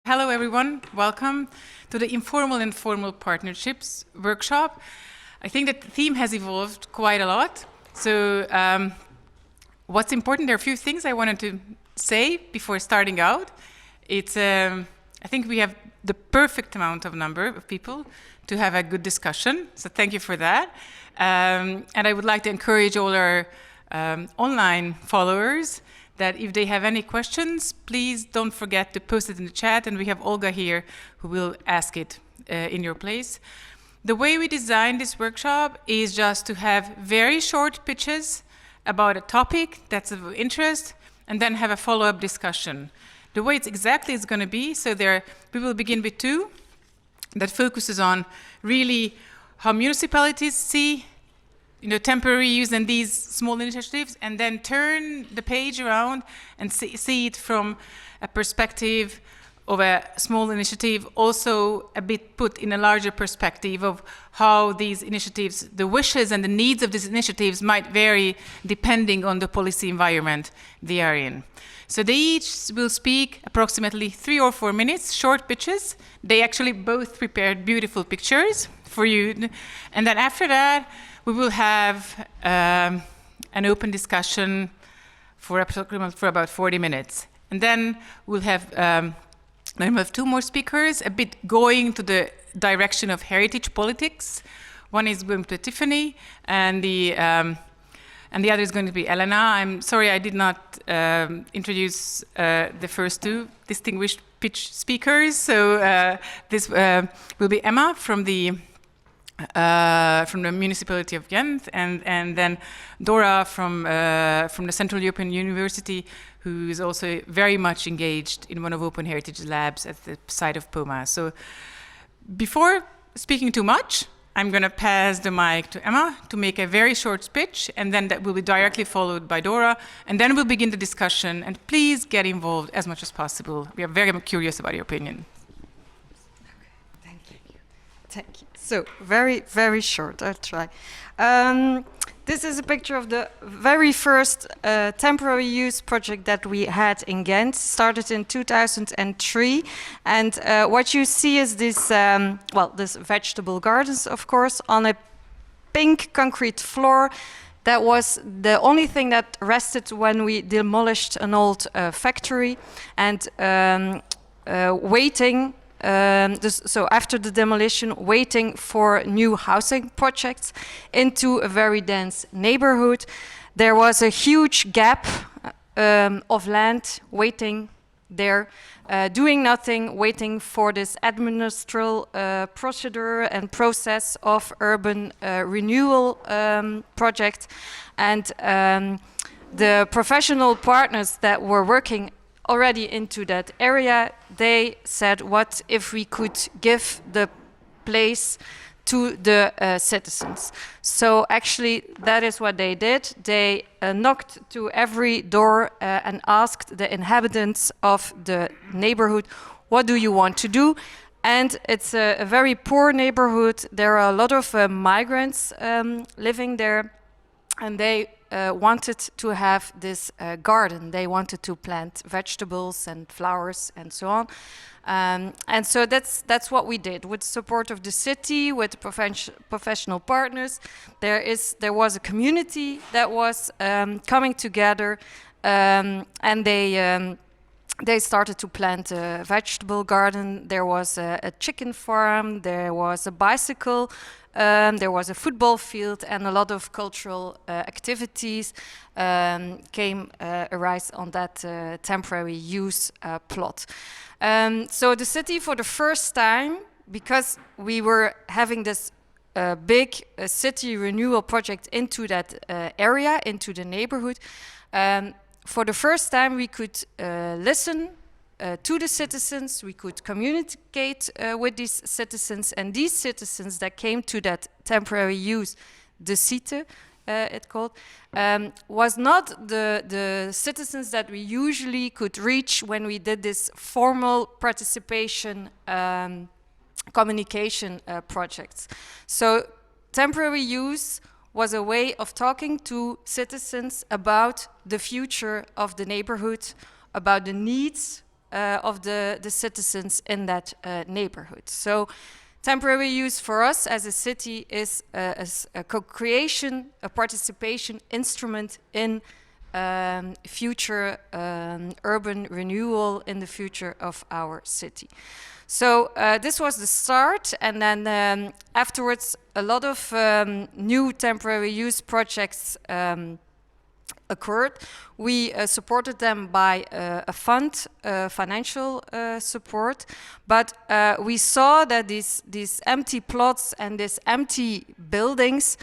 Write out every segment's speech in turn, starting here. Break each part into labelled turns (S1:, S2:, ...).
S1: Hello everyone, welcome to the Informal and Formal Partnerships workshop. I think that the theme has evolved quite a lot. So what's important, there are a few things I wanted to say before starting out. I think we have the perfect number of people to have a good discussion, so thank you for that. And I would like to encourage all our online followers that if they have any questions, please don't forget to post it in the chat, and we have Olga here who will ask it in your place. The way we designed this workshop is just to have very short pitches about a topic that's of interest, and then have a follow-up discussion. The way it's exactly is going to be, so we will begin with two that focuses on really how municipalities see temporary use and these small initiatives, and then turn the page around and see it from a perspective of a small initiative, also a bit put in a larger perspective of how these initiatives, the wishes and the needs of these initiatives might vary depending on the policy environment they are in. So they each will speak approximately 3 or 4 minutes, short pitches. They actually both prepared beautiful pictures for you. And then after that, we will have an open discussion for about 40 minutes. And then we'll have 2 more speakers, a bit going to the direction of heritage politics. One is going to Tiffany, and the other is going to be Elena. I'm sorry I did not introduce the first 2 distinguished pitch speakers. So this will be Emma from the Municipality of Ghent, and then Dóra from the Central European University, who is also very much engaged in one of OpenHeritage labs at the site of Pomáz. So before speaking too much, I'm going to pass the mic to Emma to make a very short speech, and then that will be directly followed by Dóra, and then we'll begin the discussion. And please get involved as much as possible. We are very curious about your opinion.
S2: Thank you. Thank you. So, very, very short, I'll try. This is a picture of the very first temporary use project that we had in Ghent, started in 2003. And what you see is this, this vegetable gardens, of course, on a pink concrete floor. That was the only thing that rested when we demolished an old factory, and waiting. So after the demolition, waiting for new housing projects into a very dense neighborhood. There was a huge gap of land waiting there, doing nothing, waiting for this administrative procedure and process of urban renewal project. And the professional partners that were working already into that area, they said, what if we could give the place to the citizens? So actually that is what they did. They knocked to every door and asked the inhabitants of the neighborhood, what do you want to do? And it's a very poor neighborhood. There are a lot of migrants living there, and they wanted to have this garden. They wanted to plant vegetables and flowers and so on. And so that's what we did with the support of the city, with professional partners. There was a community that was coming together, and they started to plant a vegetable garden. There was a chicken farm. There was a bicycle. There was a football field, and a lot of cultural activities arise on that temporary use plot. So the city, for the first time, because we were having this big city renewal project into that area, into the neighborhood, for the first time we could listen to the citizens, we could communicate with these citizens, and these citizens that came to that temporary use, the Cite, it called, was not the citizens that we usually could reach when we did this formal participation communication projects. So temporary use was a way of talking to citizens about the future of the neighborhood, about the needs of the citizens in that neighborhood. So temporary use for us as a city is a co-creation, a participation instrument in future urban renewal in the future of our city. So this was the start, and then afterwards a lot of new temporary use projects occurred. We supported them by a fund, financial support, but we saw that these empty plots and these empty buildings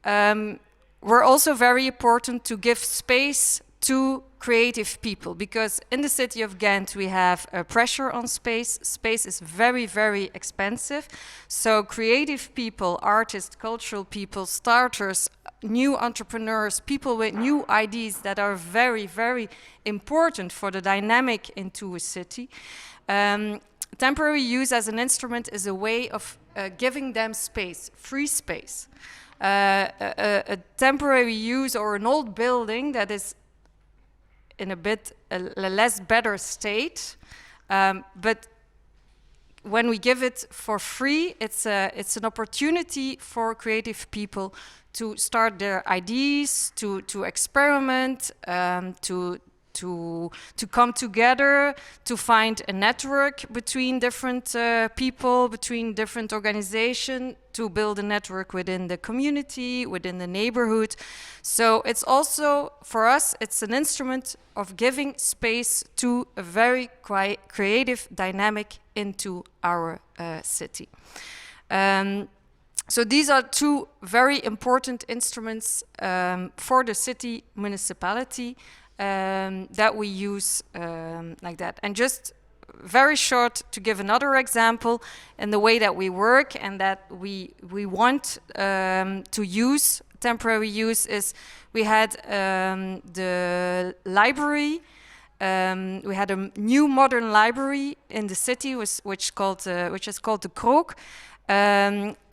S2: were also very important to give space to creative people, because in the city of Ghent we have a pressure on space. Space is very, very expensive. So creative people, artists, cultural people, starters, new entrepreneurs, people with new ideas that are very, very important for the dynamic into a city. Temporary use as an instrument is a way of giving them space, free space. A temporary use or an old building that is in a bit a less better state, but when we give it for free, it's an opportunity for creative people to start their ideas, to experiment, to come together, to find a network between different people, between different organizations, to build a network within the community, within the neighborhood. So it's also, for us, it's an instrument of giving space to a very creative dynamic into our city. So these are two very important instruments for the city municipality that we use like that. And just very short to give another example in the way that we work and that we want to use temporary use is we had the library. We had a new modern library in the city, which is called the Krook.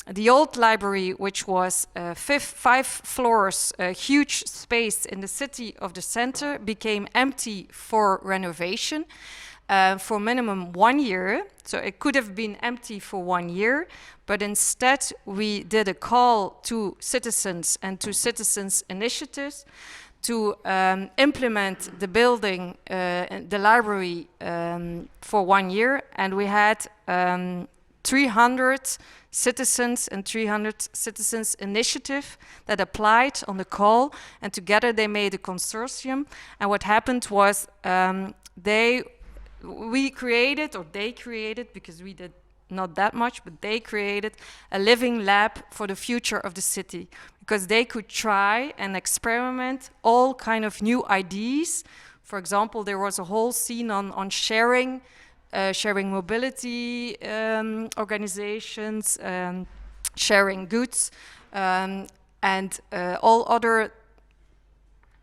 S2: The old library, which was 5 floors, a huge space in the city of the center, became empty for renovation for minimum 1 year. So it could have been empty for 1 year, but instead we did a call to citizens and to citizens' initiatives to implement the building, the library for 1 year, and we had 300 citizens and 300 citizens initiative that applied on the call, and together they made a consortium. And what happened was they created, because we did not that much, but they created a living lab for the future of the city, because they could try and experiment all kind of new ideas. For example, there was a whole scene on sharing mobility organizations, sharing goods, and all other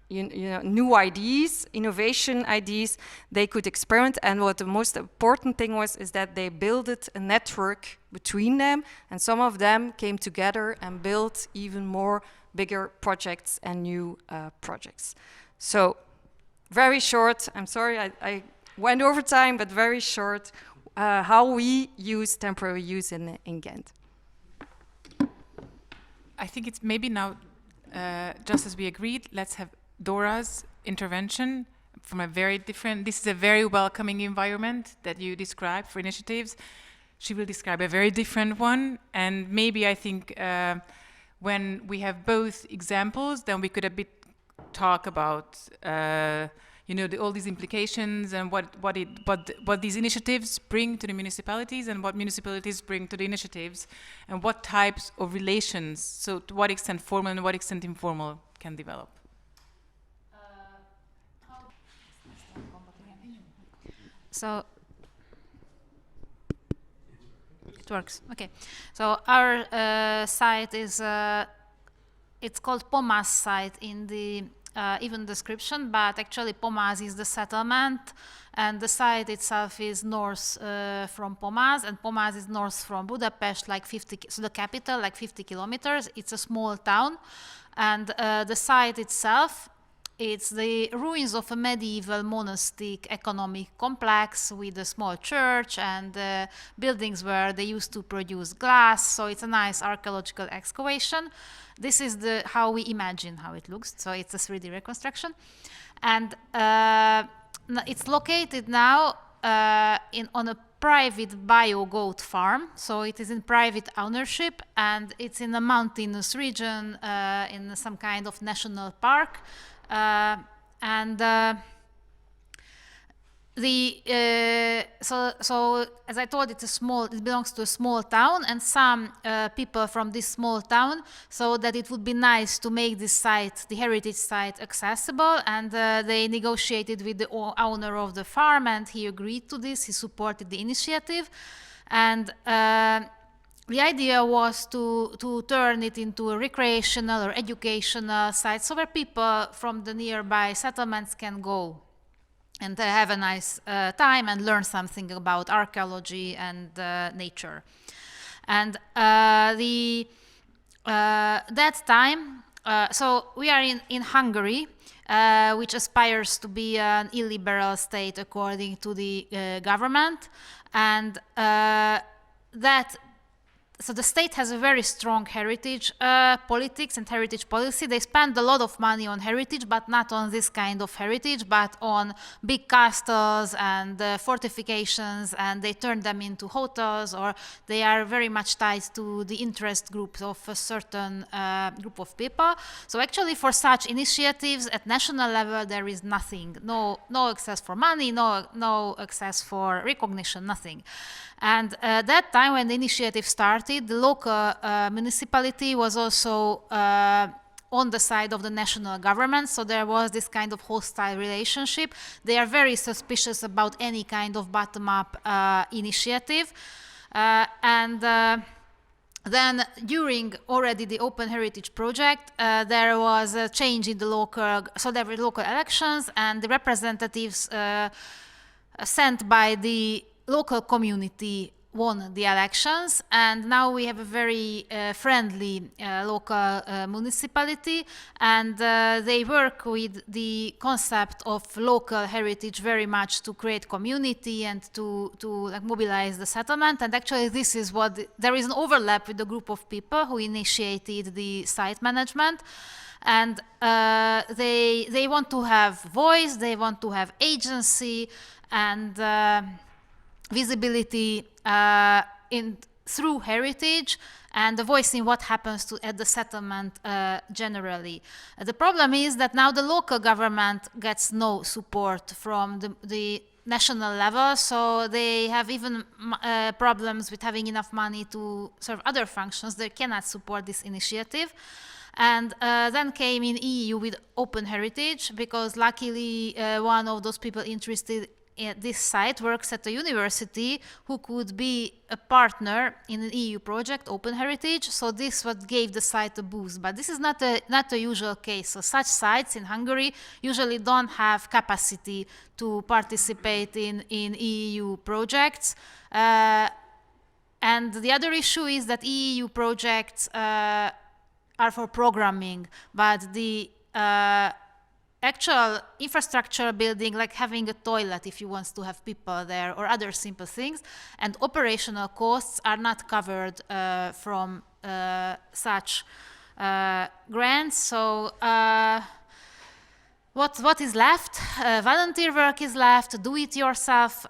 S2: new ideas, innovation ideas they could experiment. And what the most important thing was is that they built a network between them, and some of them came together and built even more bigger projects and new projects. So very short, I'm sorry I went over time, but very short, how we use temporary use in Ghent.
S1: I think it's maybe now, just as we agreed, let's have Dóra's intervention from a very different, this is a very welcoming environment that you describe for initiatives. She will describe a very different one, and maybe I think when we have both examples, then we could a bit talk about all these implications and what these initiatives bring to the municipalities and what municipalities bring to the initiatives, and what types of relations, so to what extent formal and what extent informal can develop.
S3: So it works. Okay. So our site is it's called Pomáz site in the even description, but actually Pomáz is the settlement, and the site itself is north from Pomáz, and Pomáz is north from Budapest, like 50. So the capital, like 50 kilometers. It's a small town, and the site itself It's the ruins of a medieval monastic economic complex with a small church and buildings where they used to produce glass. So it's a nice archaeological excavation. This is how we imagine how it looks. So it's a 3D reconstruction. And it's located now on a private bio-goat farm. So it is in private ownership, and it's in a mountainous region in some kind of national park. So as I told, it belongs to a small town, and some people from this small town, so that it would be nice to make this site, the heritage site, accessible, and they negotiated with the owner of the farm, and he agreed to this. He supported the initiative, and the idea was to turn it into a recreational or educational site, so where people from the nearby settlements can go and have a nice time and learn something about archaeology and nature. And that time, so we are in Hungary, which aspires to be an illiberal state according to the government, and so the state has a very strong heritage politics and heritage policy. They spend a lot of money on heritage, but not on this kind of heritage, but on big castles and fortifications, and they turn them into hotels, or they are very much tied to the interest groups of a certain group of people. So actually for such initiatives at national level, there is nothing, no access for money, no access for recognition, nothing. And that time when the initiative started, the local municipality was also on the side of the national government, so there was this kind of hostile relationship. They are very suspicious about any kind of bottom-up initiative. Then during already the OpenHeritage project, there was a change in the there were local elections, and the representatives sent by the local community won the elections, and now we have a very friendly local municipality, and they work with the concept of local heritage very much to create community and to like mobilize the settlement. And actually this is there is an overlap with the group of people who initiated the site management, and they want to have voice, they want to have agency and visibility through heritage, and the voice in what happens at the settlement generally. The problem is that now the local government gets no support from the national level, so they have even problems with having enough money to serve other functions. They cannot support this initiative. And then came in EU with OpenHeritage, because luckily one of those people interested this site works at a university who could be a partner in an EU project, OpenHeritage. So this what gave the site a boost. But this is not a usual case. So such sites in Hungary usually don't have capacity to participate in EU projects. And the other issue is that EU projects are for programming, but the actual infrastructure building, like having a toilet if you want to have people there, or other simple things, and operational costs are not covered from such grants. So what is left? Volunteer work is left, do-it-yourself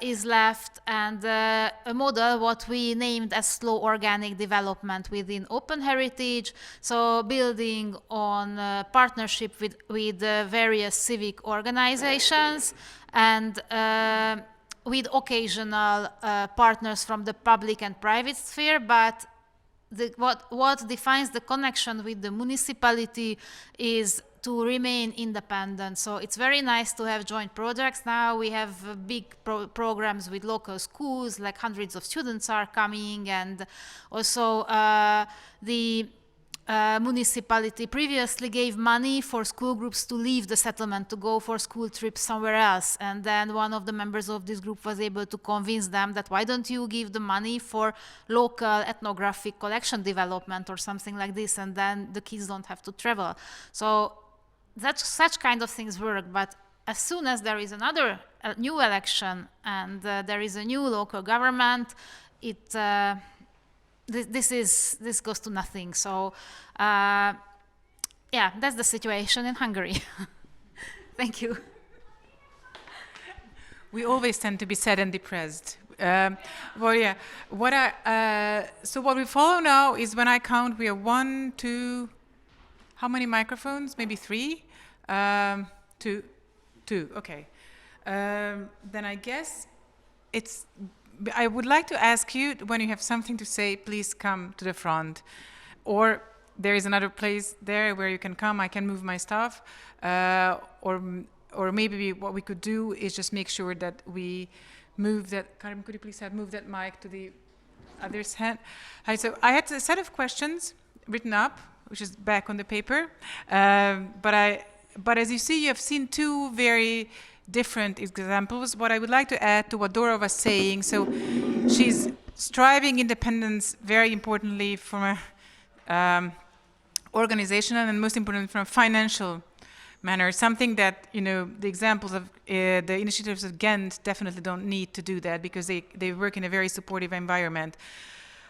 S3: is left, and a model what we named as slow organic development within OpenHeritage. So building on partnership with various civic organizations, and with occasional partners from the public and private sphere, but what defines the connection with the municipality is to remain independent. So it's very nice to have joint projects. Now we have big programs with local schools, like hundreds of students are coming, and also the municipality previously gave money for school groups to leave the settlement to go for school trips somewhere else, and then one of the members of this group was able to convince them that why don't you give the money for local ethnographic collection development or something like this, and then the kids don't have to travel. So such kind of things work, but as soon as there is another new election and there is a new local government, this goes to nothing. So yeah, that's the situation in Hungary. Thank you.
S1: We always tend to be sad and depressed. Well, yeah. So what we follow now is when I count, we are 1, 2. How many microphones? Maybe 3. 2. Okay. Then I guess it's. I would like to ask you, when you have something to say, please come to the front, or there is another place there where you can come. I can move my stuff, or maybe what we could do is just make sure that we move that. Karim, could you please move that mic to the other's hand? Hi, so I had a set of questions written up, which is back on the paper, but as you see, you have seen 2 very different examples. What I would like to add to what Dóra was saying, so she's striving independence very importantly from a organizational and most importantly from a financial manner, something that, you know, the examples of the initiatives of Ghent definitely don't need to do that because they work in a very supportive environment.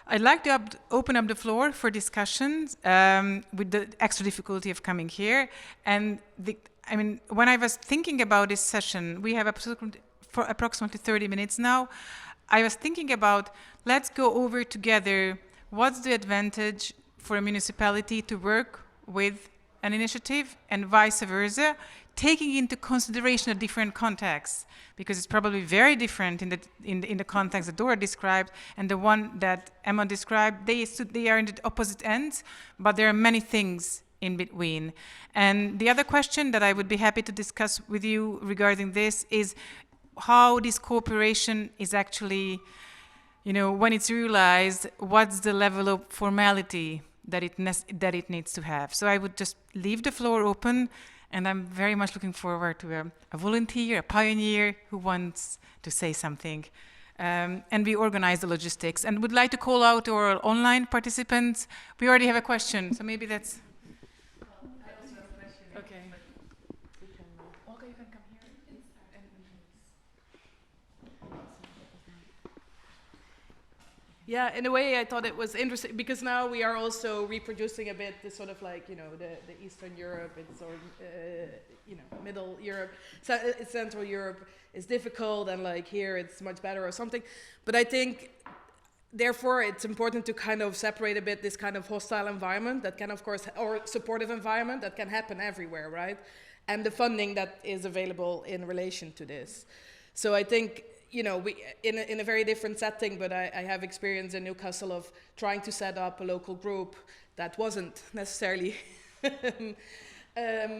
S1: I'd like to open up the floor for discussions with the extra difficulty of coming here. And I mean, when I was thinking about this session, we have approximately 30 minutes now. I was thinking about, let's go over together what's the advantage for a municipality to work with an initiative and vice versa, taking into consideration a different context, because it's probably very different in the context that Dóra described and the one that Emma described. They are in the opposite ends, but there are many things in between. And the other question that I would be happy to discuss with you regarding this is how this cooperation is actually, you know, when it's realized, what's the level of formality that it needs to have. So I would just leave the floor open, and I'm very much looking forward to a volunteer, a pioneer who wants to say something. And we organize the logistics. And would like to call out our online participants. We already have a question, so maybe that's... I also have a question. Okay. Olga, you can come here.
S4: Yeah, in a way I thought it was interesting because now we are also reproducing a bit the sort of like, you know, the Eastern Europe, it's or, you know, Middle Europe, Central Europe is difficult and like here it's much better or something. But I think therefore it's important to kind of separate a bit this kind of hostile environment that can of course, or supportive environment that can happen everywhere, right? And the funding that is available in relation to this. So I think, you know, we in a very different setting, but I have experience in Newcastle of trying to set up a local group that wasn't necessarily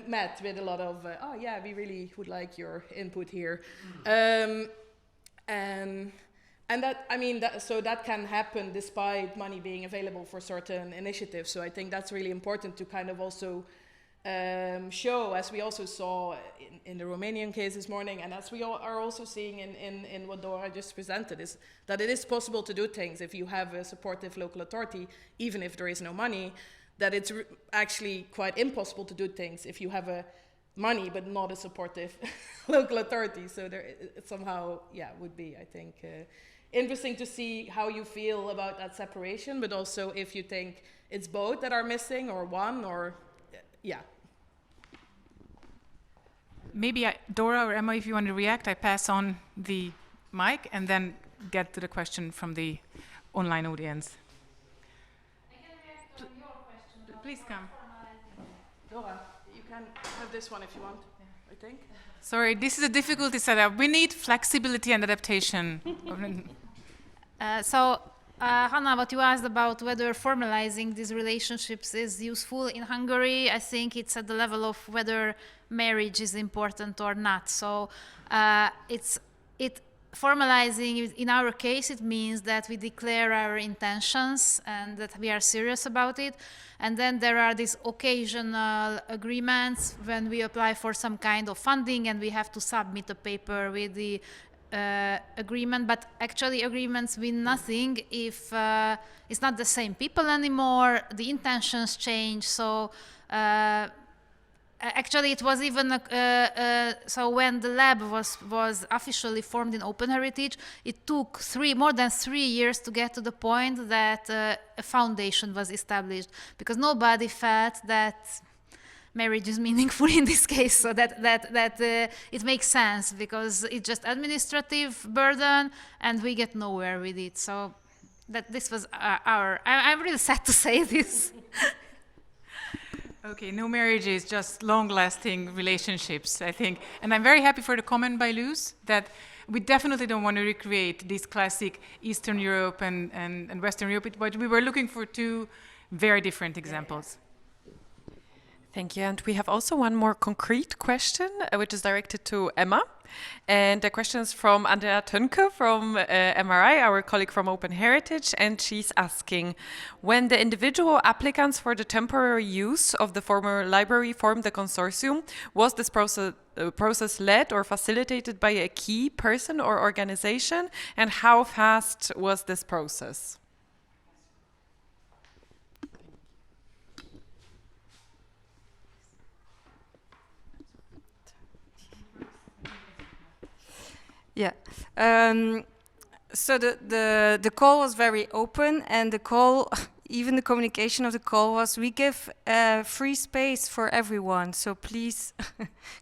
S4: met with a lot of, oh yeah, we really would like your input here. And that, I mean, so that can happen despite money being available for certain initiatives. So I think that's really important to kind of also show, as we also saw in the Romanian case this morning, and as we are also seeing in what Dóra just presented, is that it is possible to do things if you have a supportive local authority, even if there is no money, that it's actually quite impossible to do things if you have a money but not a supportive local authority. So there it somehow, yeah, would be, I think, interesting to see how you feel about that separation, but also if you think it's both that are missing or one, or yeah.
S1: Maybe Dóra or Emma, if you want to react, I pass on the mic and then get to the question from the online audience.
S3: I can react on your question.
S1: Please come.
S4: Dóra, you can have this one if you want, I think.
S1: Sorry, this is a difficulty setup. We need flexibility and adaptation.
S3: Hannah, what you asked about whether formalizing these relationships is useful in Hungary, I think it's at the level of whether marriage is important or not. So formalizing, in our case, it means that we declare our intentions and that we are serious about it. And then there are these occasional agreements when we apply for some kind of funding and we have to submit a paper with the agreement, but actually agreements mean nothing if it's not the same people anymore, the intentions change. So Actually, it was even so when the lab was officially formed in OpenHeritage, it took more than 3 years to get to the point that a foundation was established, because nobody felt that marriage is meaningful in this case, so that it makes sense, because it's just administrative burden and we get nowhere with it. So that this was I'm really sad to say this.
S1: Okay, no marriages, just long-lasting relationships, I think. And I'm very happy for the comment by Luz that we definitely don't want to recreate this classic Eastern Europe and Western Europe, but we were looking for two very different examples.
S5: Thank you. And we have also one more concrete question, which is directed to Emma. And the question is from Andrea Tönke from MRI, our colleague from OpenHeritage. And she's asking, when the individual applicants for the temporary use of the former library formed the consortium, was this process led or facilitated by a key person or organization? And how fast was this process?
S2: Yeah. So the call was very open, and the call, even the communication of the call was, we give free space for everyone, so please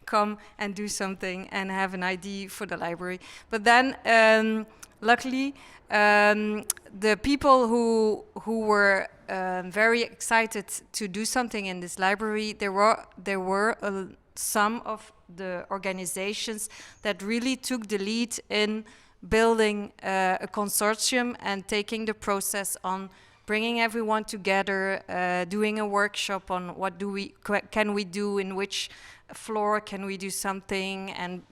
S2: come and do something and have an ID for the library. But then, luckily, the people who were very excited to do something in this library, there were some of the organizations that really took the lead in building a consortium and taking the process on, bringing everyone together, doing a workshop on what can we do, in which floor can we do something, and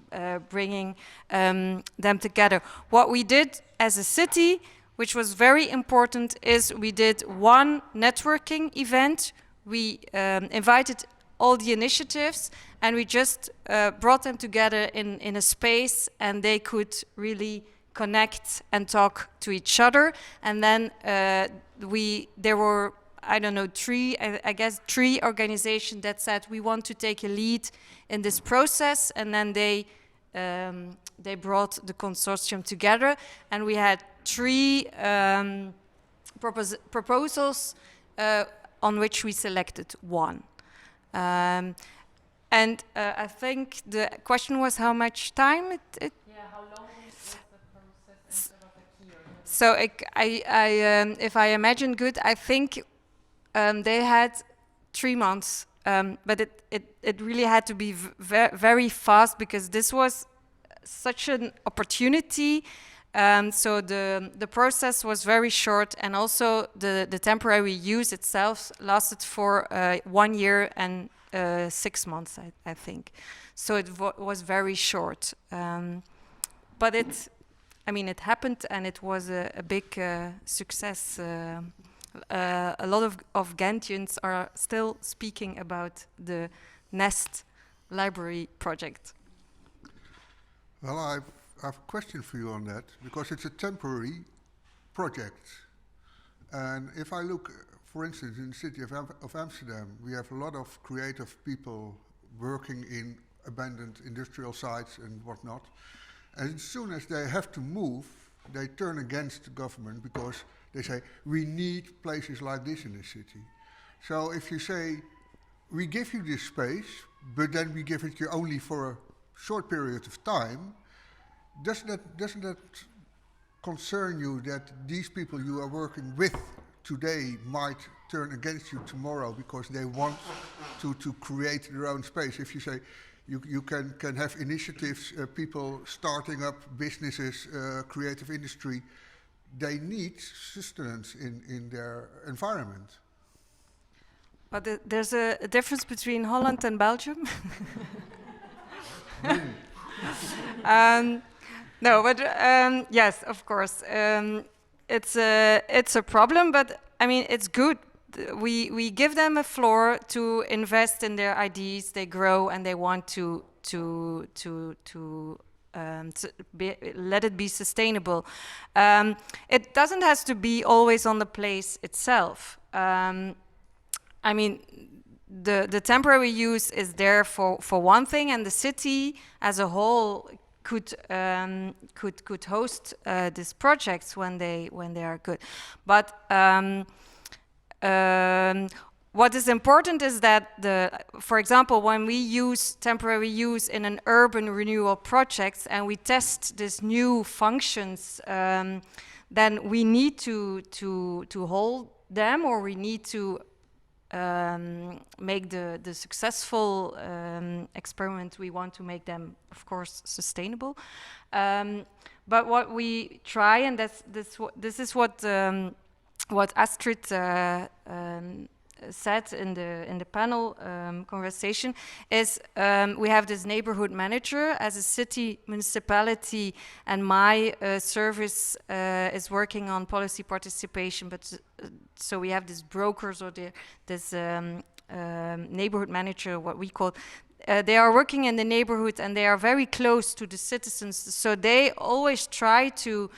S2: bringing them together. What we did as a city, which was very important, is we did one networking event. We invited all the initiatives, and we just brought them together in a space, and they could really connect and talk to each other. And then there were, I don't know, three organizations that said we want to take a lead in this process, and then they brought the consortium together, and we had three proposals on which we selected one. And I think the question was how much time it
S5: how long was the process and about the key organization?
S2: So if I imagine good, I think they had 3 months, but it really had to be very fast, because this was such an opportunity. So the process was very short, and also the temporary use itself lasted for 1 year and 6 months, I think. So it was very short. But it happened, and it was a big success. A lot of Ghentians are still speaking about the Nest library project.
S6: Well, I have a question for you on that, because it's a temporary project. And if I look, for instance, in the city of Amsterdam, we have a lot of creative people working in abandoned industrial sites and whatnot. And as soon as they have to move, they turn against the government, because they say, we need places like this in the city. So if you say, we give you this space, but then we give it you only for a short period of time, doesn't that concern you that these people you are working with today might turn against you tomorrow because they want to create their own space? If you say you can have initiatives, people starting up businesses, creative industry, they need sustenance in their environment.
S2: But there's a difference between Holland and Belgium. No, but yes, of course, it's a problem. But I mean, it's good. We give them a floor to invest in their ideas. They grow and they want to let it be sustainable. It doesn't have to be always on the place itself. I mean, the temporary use is there for one thing, and the city as a whole could host these projects when they are good. But what is important is that for example, when we use temporary use in an urban renewal project and we test these new functions, then we need to hold them, or we need to make the successful experiment. We want to make them, of course, sustainable. But what we try, and this is what Astrid said in the panel conversation, is we have this neighborhood manager as a city municipality, and my service is working on policy participation, but so we have these brokers, or this neighborhood manager, what we call. They are working in the neighborhood and they are very close to the citizens, so they always try to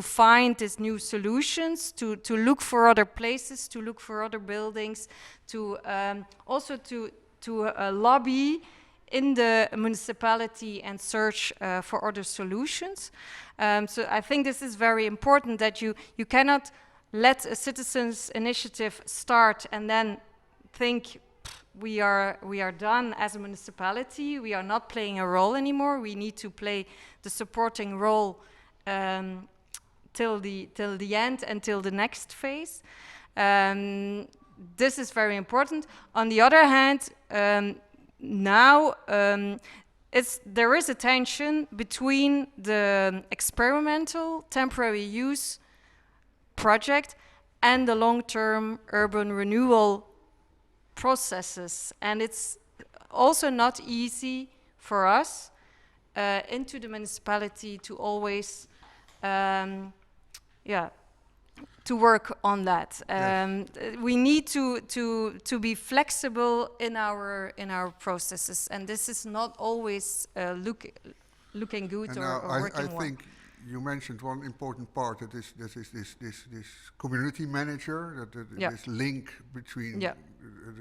S2: find these new solutions, to look for other places, to look for other buildings, to also to lobby in the municipality and search for other solutions. So I think this is very important, that you cannot let a citizens' initiative start and then think, we are done as a municipality. We are not playing a role anymore. We need to play the supporting role till the end, until the next phase. This is very important. On the other hand, now there is a tension between the experimental temporary use project and the long-term urban renewal processes, and it's also not easy for us into the municipality to always to work on that. Yes. We need to be flexible in our processes, and this is not always looking good
S6: and
S2: or working well.
S6: I think you mentioned one important part, that is this community manager, this link between the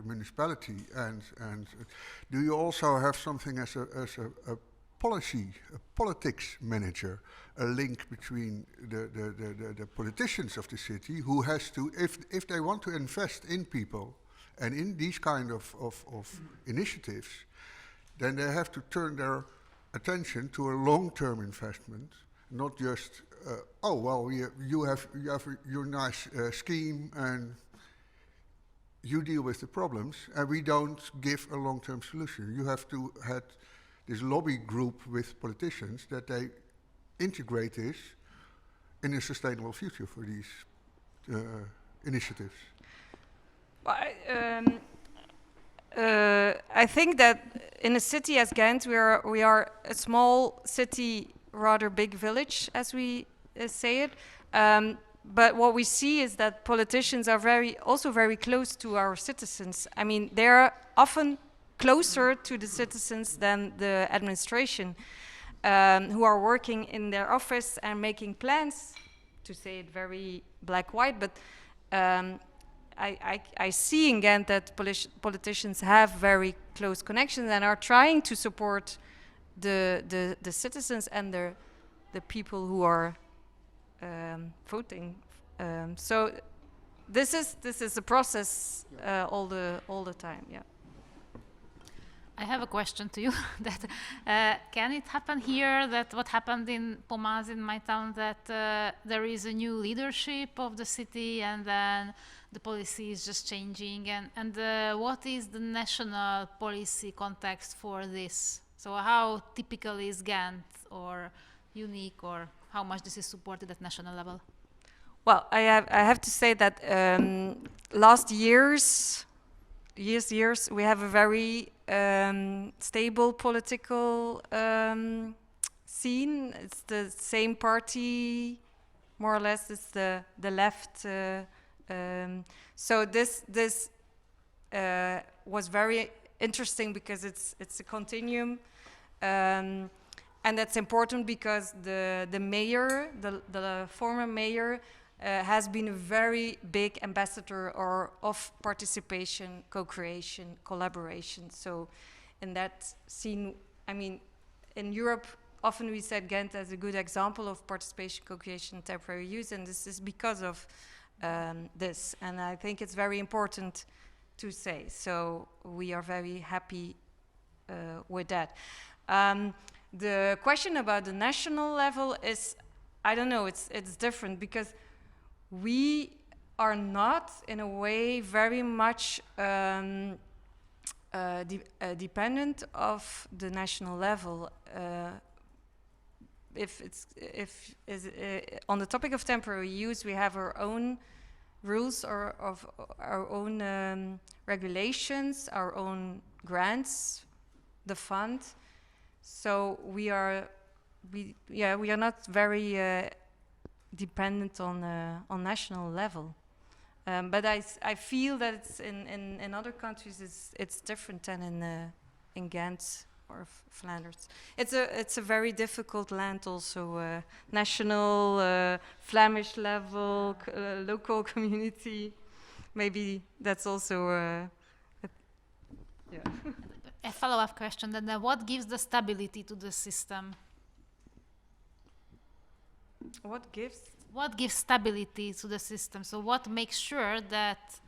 S6: municipality and do you also have something as a politics manager, a link between the politicians of the city, who has to, if they want to invest in people and in these kind of initiatives, then they have to turn their attention to a long-term investment, not just you have your nice scheme and you deal with the problems, and we don't give a long-term solution. You have to have this lobby group with politicians that they integrate this in a sustainable future for these initiatives.
S2: I think that in a city as Ghent, we are a small city, rather big village, as we say it. But what we see is that politicians are also very close to our citizens. I mean, they're often closer to the citizens than the administration, who are working in their office and making plans, to say it very black-white. But I see in Ghent that politicians have very close connections and are trying to support the citizens and the people who are voting. So this is a process all the time. Yeah.
S3: I have a question to you. That can it happen here that what happened in Pomáz, in my town, that there is a new leadership of the city and then the policy is just changing, and what is the national policy context for this? So how typical is Ghent, or unique, or how much this is supported at national level?
S2: Well, I have to say that last years we have a very stable political scene. It's the same party, more or less. It's the left. So this was very interesting because it's a continuum, and that's important because the mayor, the former mayor, has been a very big ambassador of participation, co-creation, collaboration. So in that scene, I mean, in Europe, often we said Ghent as a good example of participation, co-creation, temporary use, and this is because of this. And I think it's very important to say. So we are very happy with that. The question about the national level is, I don't know, it's different because we are not, in a way, very much dependent of the national level. On the topic of temporary use, we have our own rules or of our own regulations, our own grants, the fund. So we are not very dependent on national level. But I feel that it's in other countries it's different than in Ghent or Flanders. It's a very difficult land also, national, Flemish level, local community. Maybe that's also yeah.
S3: A follow-up question then, what gives the stability to the system?
S2: What gives?
S3: What gives stability to the system? So what makes sure that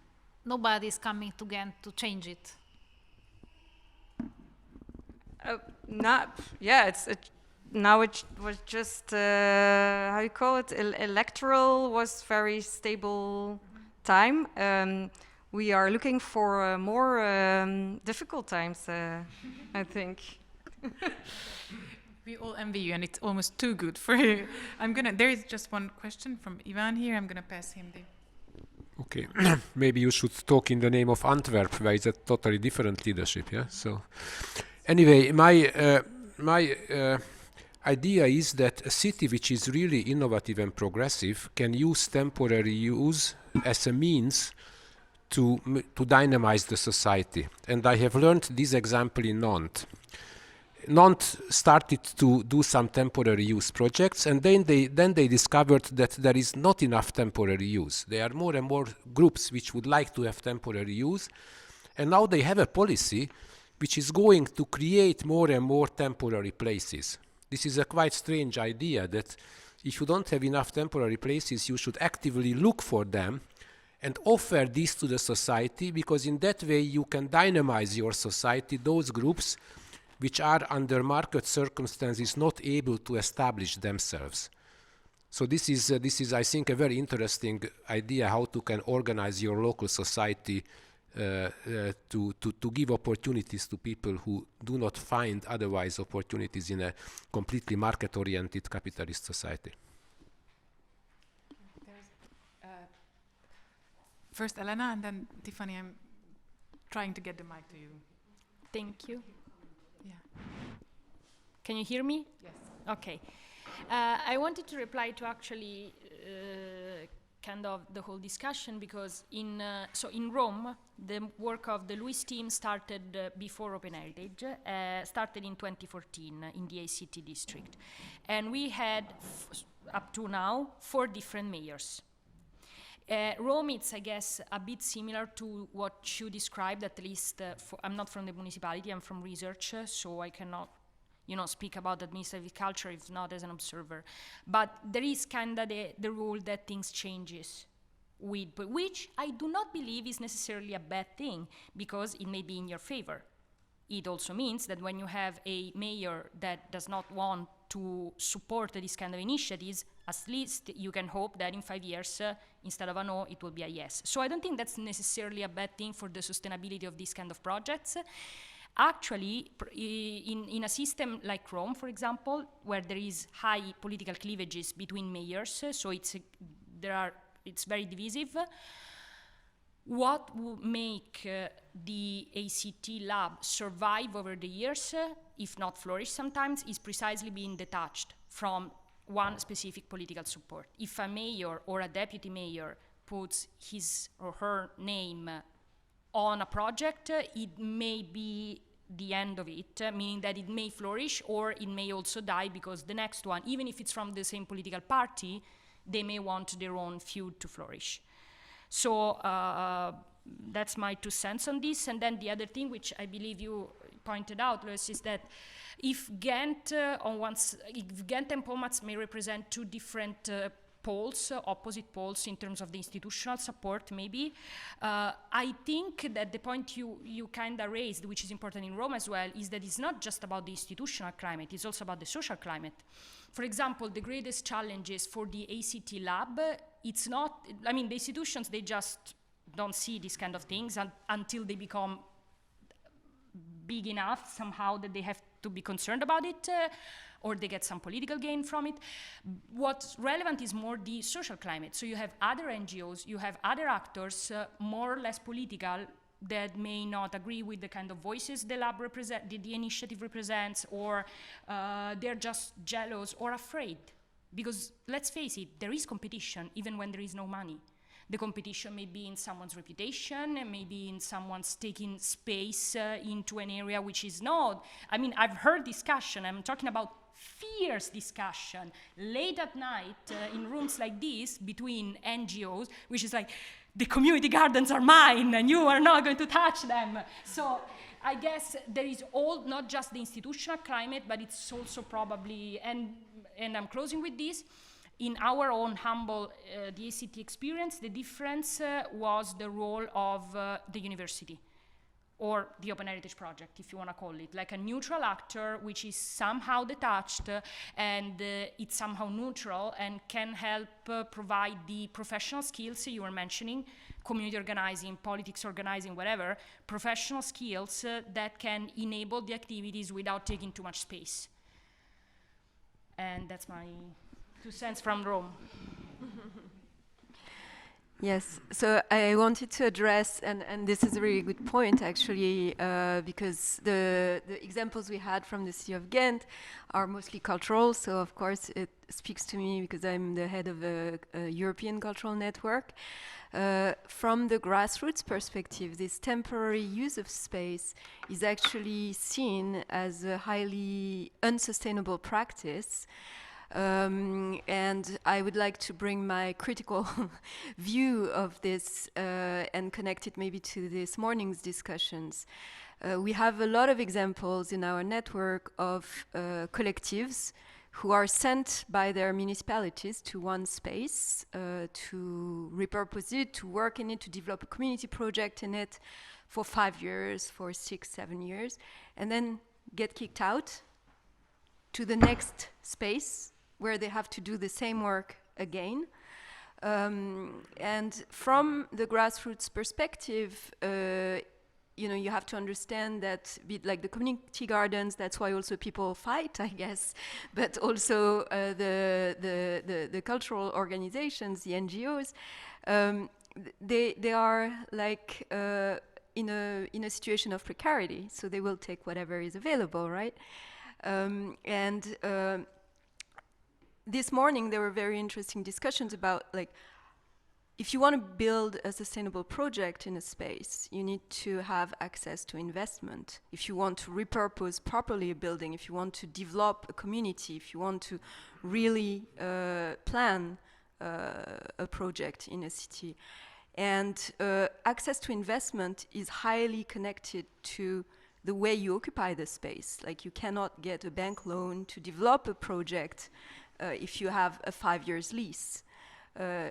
S3: nobody is coming to Ghent to change it?
S2: Now it was just how you call it, electoral was very stable time. We are looking for more difficult times, I think.
S1: We all envy you, and it's almost too good for you. There is just one question from Ivan here. I'm gonna pass him the.
S7: Okay, maybe you should talk in the name of Antwerp, where it's a totally different leadership. Yeah. So, anyway, my idea is that a city which is really innovative and progressive can use temporary use as a means to dynamize the society. And I have learned this example in Nantes. Nantes started to do some temporary use projects, and then they discovered that there is not enough temporary use. There are more and more groups which would like to have temporary use, and now they have a policy which is going to create more and more temporary places. This is a quite strange idea that if you don't have enough temporary places, you should actively look for them and offer this to the society, because in that way you can dynamize your society, those groups which are under market circumstances not able to establish themselves. So this is I think a very interesting idea, how to can organize your local society to give opportunities to people who do not find otherwise opportunities in a completely market-oriented capitalist society.
S1: First Elena, and then Tiffany. I'm trying to get the mic to you.
S8: Thank you.
S1: Yeah.
S8: Can you hear me?
S1: Yes.
S8: Okay. I wanted to reply to actually kind of the whole discussion, because in Rome, the work of the Luis team started before OpenHeritage, started in 2014 in the ACT district. And we had, up to now, 4 different mayors. Rome, it's, I guess, a bit similar to what you described, at least, I'm not from the municipality, I'm from research, so I cannot, speak about administrative culture if not as an observer. But there is kind of the rule that things changes, which I do not believe is necessarily a bad thing, because it may be in your favor. It also means that when you have a mayor that does not want to support this kind of initiatives, at least you can hope that in 5 years, instead of a no, it will be a yes. So I don't think that's necessarily a bad thing for the sustainability of these kind of projects. Actually, in a system like Rome, for example, where there is high political cleavages between mayors, so it's very divisive. What will make the ACT lab survive over the years, if not flourish sometimes, is precisely being detached from one specific political support. If a mayor or a deputy mayor puts his or her name on a project, it may be the end of it, meaning that it may flourish or it may also die, because the next one, even if it's from the same political party, they may want their own feud to flourish. So that's my 2 cents on this. And then the other thing, which I believe you pointed out, Lois, is that if Ghent if Ghent and Pomáz may represent 2 different poles, opposite poles in terms of the institutional support, maybe. I think that the point you kind of raised, which is important in Rome as well, is that it's not just about the institutional climate, it's also about the social climate. For example, the greatest challenges for the ACT lab, it's not, I mean, the institutions, they just don't see these kind of things until they become big enough somehow that they have to be concerned about it, or they get some political gain from it. What's relevant is more the social climate. So you have other NGOs, you have other actors, more or less political, that may not agree with the kind of voices the lab the initiative represents, or they're just jealous or afraid. Because let's face it, there is competition even when there is no money. The competition may be in someone's reputation, maybe in someone's taking space into an area which is not. I mean, I've heard discussion, I'm talking about fierce discussion, late at night in rooms like this between NGOs, which is like, the community gardens are mine and you are not going to touch them. So I guess there is not just the institutional climate, but it's also probably, and I'm closing with this, in our own humble the ACT experience, the difference was the role of the university, or the OpenHeritage project, if you want to call it, like a neutral actor which is somehow detached and it's somehow neutral and can help provide the professional skills you were mentioning, community organizing, politics organizing, whatever, professional skills that can enable the activities without taking too much space. And that's my 2 cents from Rome.
S9: Yes, so I wanted to address, and this is a really good point actually, because the examples we had from the City of Ghent are mostly cultural, so of course it speaks to me because I'm the head of a European cultural network. From the grassroots perspective, this temporary use of space is actually seen as a highly unsustainable practice. And I would like to bring my critical view of this and connect it maybe to this morning's discussions. We have a lot of examples in our network of collectives who are sent by their municipalities to one space to repurpose it, to work in it, to develop a community project in it for 5 years, for 6, 7 years, and then get kicked out to the next space where they have to do the same work again. And from the grassroots perspective, you have to understand that, like the community gardens, that's why also people fight, I guess, but also the cultural organizations, the NGOs, they are like in a situation of precarity, so they will take whatever is available, right? This morning there were very interesting discussions about, like, if you want to build a sustainable project in a space, you need to have access to investment. If you want to repurpose properly a building, if you want to develop a community, if you want to really plan a project in a city. And access to investment is highly connected to the way you occupy the space. Like, you cannot get a bank loan to develop a project if you have a 5 years lease.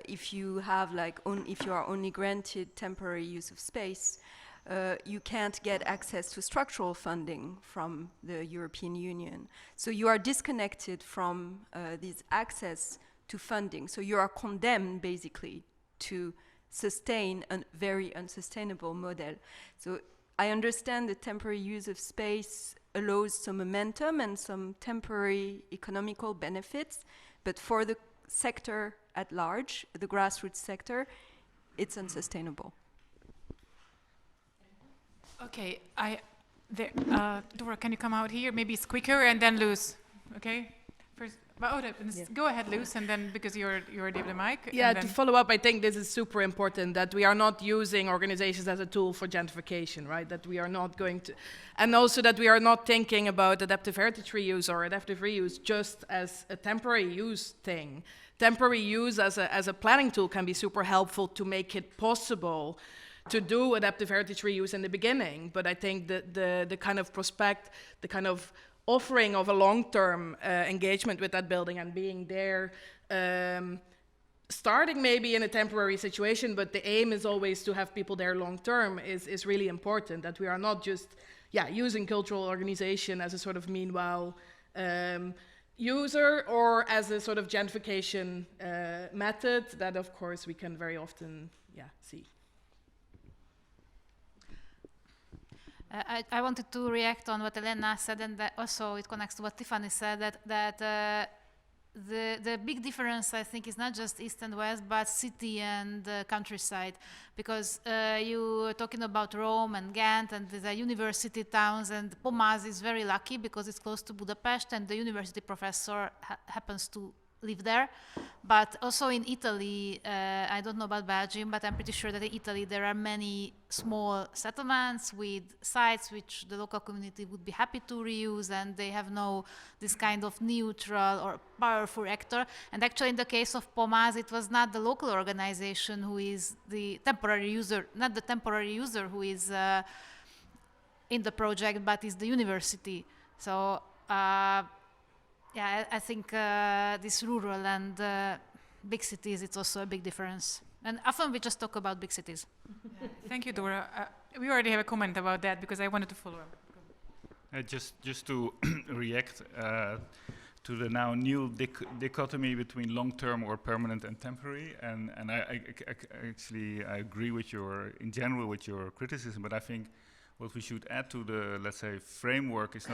S9: If you have if you are only granted temporary use of space, you can't get access to structural funding from the European Union. So you are disconnected from this access to funding. So you are condemned basically to sustain a very unsustainable model. So I understand the temporary use of space allows some momentum and some temporary economical benefits, but for the sector at large, the grassroots sector, it's unsustainable.
S1: Okay, Dóra, can you come out here? Maybe it's quicker and then Luz. Okay, first. Go ahead, Luz, and then because you're the mic.
S4: Yeah,
S1: and
S4: to
S1: then
S4: follow up, I think this is super important that we are not using organizations as a tool for gentrification, right? That we are not going to, and also that we are not thinking about adaptive heritage reuse or adaptive reuse just as a temporary use thing. Temporary use as a planning tool can be super helpful to make it possible to do adaptive heritage reuse in the beginning. But I think that the kind of prospect, the kind of offering of a long-term engagement with that building and being there, starting maybe in a temporary situation, but the aim is always to have people there long-term is really important, that we are not just using cultural organization as a sort of meanwhile user or as a sort of gentrification method that of course we can very often see.
S3: I wanted to react on what Elena said, and that also it connects to what Tiffany said, that the big difference, I think, is not just east and west, but city and countryside. Because you talking about Rome and Ghent and the university towns, and Pomáz is very lucky because it's close to Budapest, and the university professor happens to live there. But also in Italy, I don't know about Belgium, but I'm pretty sure that in Italy there are many small settlements with sites which the local community would be happy to reuse, and they have no this kind of neutral or powerful actor. And actually in the case of Pomáz, it was not the local organization who is the temporary user, not the temporary user who is in the project, but is the university. So I think this rural and big cities, it's also a big difference. And often we just talk about big cities.
S1: Thank you, Dóra. We already have a comment about that because I wanted to follow up.
S10: Just to react to the now new dichotomy between long-term or permanent and temporary, and I actually agree with in general with your criticism, but I think what we should add to the, let's say, framework is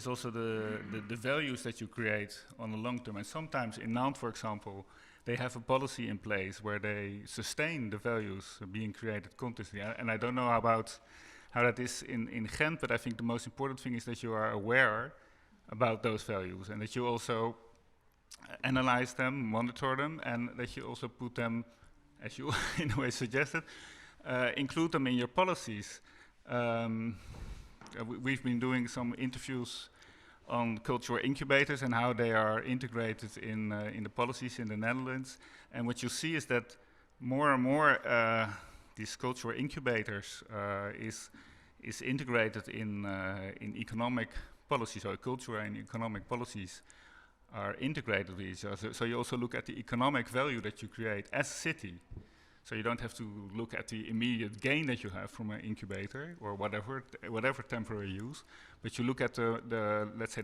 S10: also the values that you create on the long term. And sometimes in Nantes, for example, they have a policy in place where they sustain the values being created continuously. And I don't know about how that is in Ghent, but I think the most important thing is that you are aware about those values and that you also analyze them, monitor them, and that you also put them, as you in a way suggested, include them in your policies. We've been doing some interviews on cultural incubators and how they are integrated in the policies in the Netherlands. And what you see is that more and more these cultural incubators is integrated in economic policies, or cultural and economic policies are integrated with each other. So you also look at the economic value that you create as a city. So you don't have to look at the immediate gain that you have from an incubator or whatever temporary use, but you look at the let's say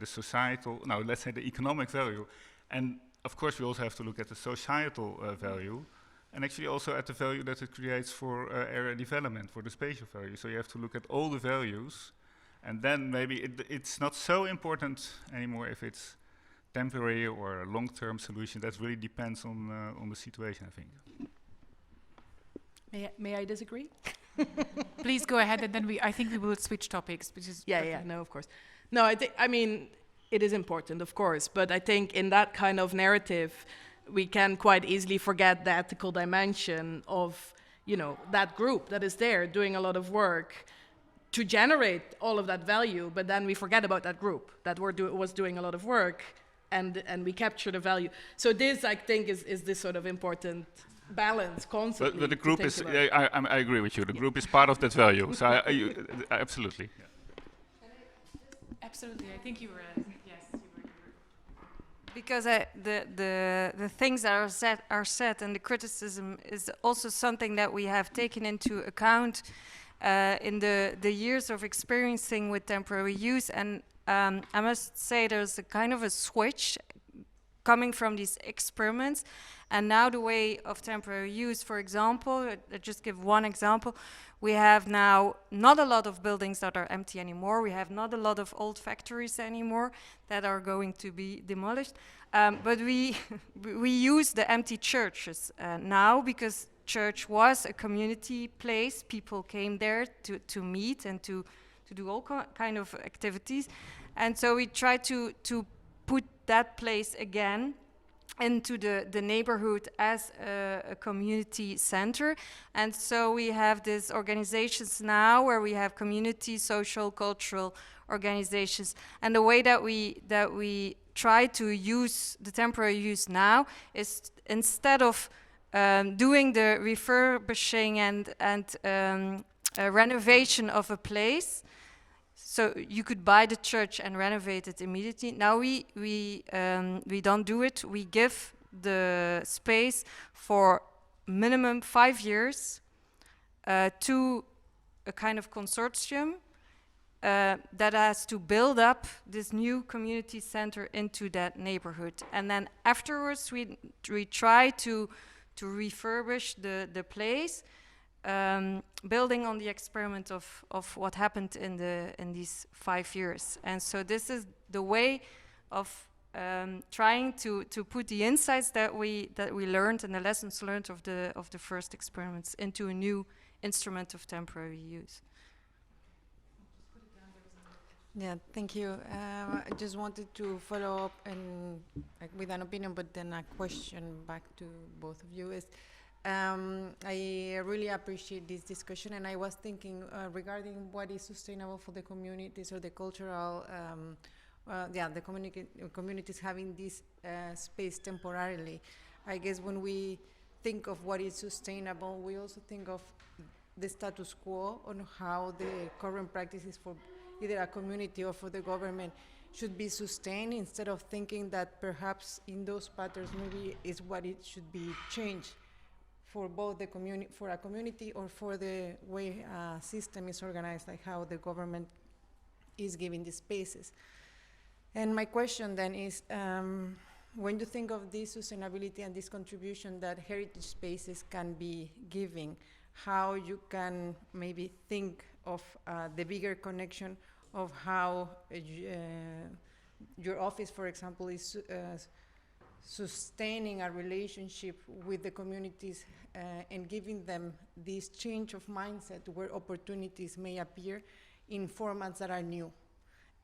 S10: the economic value, and of course we also have to look at the societal value, and actually also at the value that it creates for area development, for the spatial value. So you have to look at all the values, and then maybe it's not so important anymore if it's temporary or a long-term solution. That really depends on the situation, I think.
S4: May I disagree?
S1: Please go ahead, and then I think we will switch topics. Which is
S4: no, of course. No, I mean, it is important, of course, but I think in that kind of narrative, we can quite easily forget the ethical dimension of, that group that is there doing a lot of work to generate all of that value, but then we forget about that group that was doing a lot of work, and we capture the value. So this, I think, is this sort of important balance constantly.
S10: But the group is, I agree with you, the group is part of that value. So absolutely. Yeah.
S1: Absolutely, I think you were, yes, you were.
S2: Because the things that are said and the criticism is also something that we have taken into account in the years of experiencing with temporary use. And I must say there's a kind of a switch coming from these experiments, and now the way of temporary use, for example, I just give one example, we have now not a lot of buildings that are empty anymore, we have not a lot of old factories anymore that are going to be demolished, but we use the empty churches now, because church was a community place, people came there to meet and to do all kind of activities, and so we try to put that place again into the neighborhood as a community center. And so we have these organizations now where we have community, social, cultural organizations. And the way that we try to use the temporary use now is, instead of doing the refurbishing and renovation of a place, so you could buy the church and renovate it immediately. Now we don't do it. We give the space for minimum 5 years to a kind of consortium that has to build up this new community center into that neighborhood. And then afterwards we try to refurbish the place, building on the experiment of what happened in these 5 years. And so this is the way of trying to put the insights that we learned and the lessons learned of the first experiments into a new instrument of temporary use.
S11: Yeah, thank you. I just wanted to follow up and with an opinion, but then a question back to both of you is, I really appreciate this discussion, and I was thinking regarding what is sustainable for the communities or the cultural, the communities having this space temporarily. I guess when we think of what is sustainable, we also think of the status quo on how the current practices for either a community or for the government should be sustained, instead of thinking that perhaps in those patterns maybe is what it should be changed for both the community, for a community, or for the way a system is organized, like how the government is giving the spaces. And my question then is, when you think of this sustainability and this contribution that heritage spaces can be giving, how you can maybe think of the bigger connection of how your office, for example, is sustaining a relationship with the communities and giving them this change of mindset where opportunities may appear in formats that are new.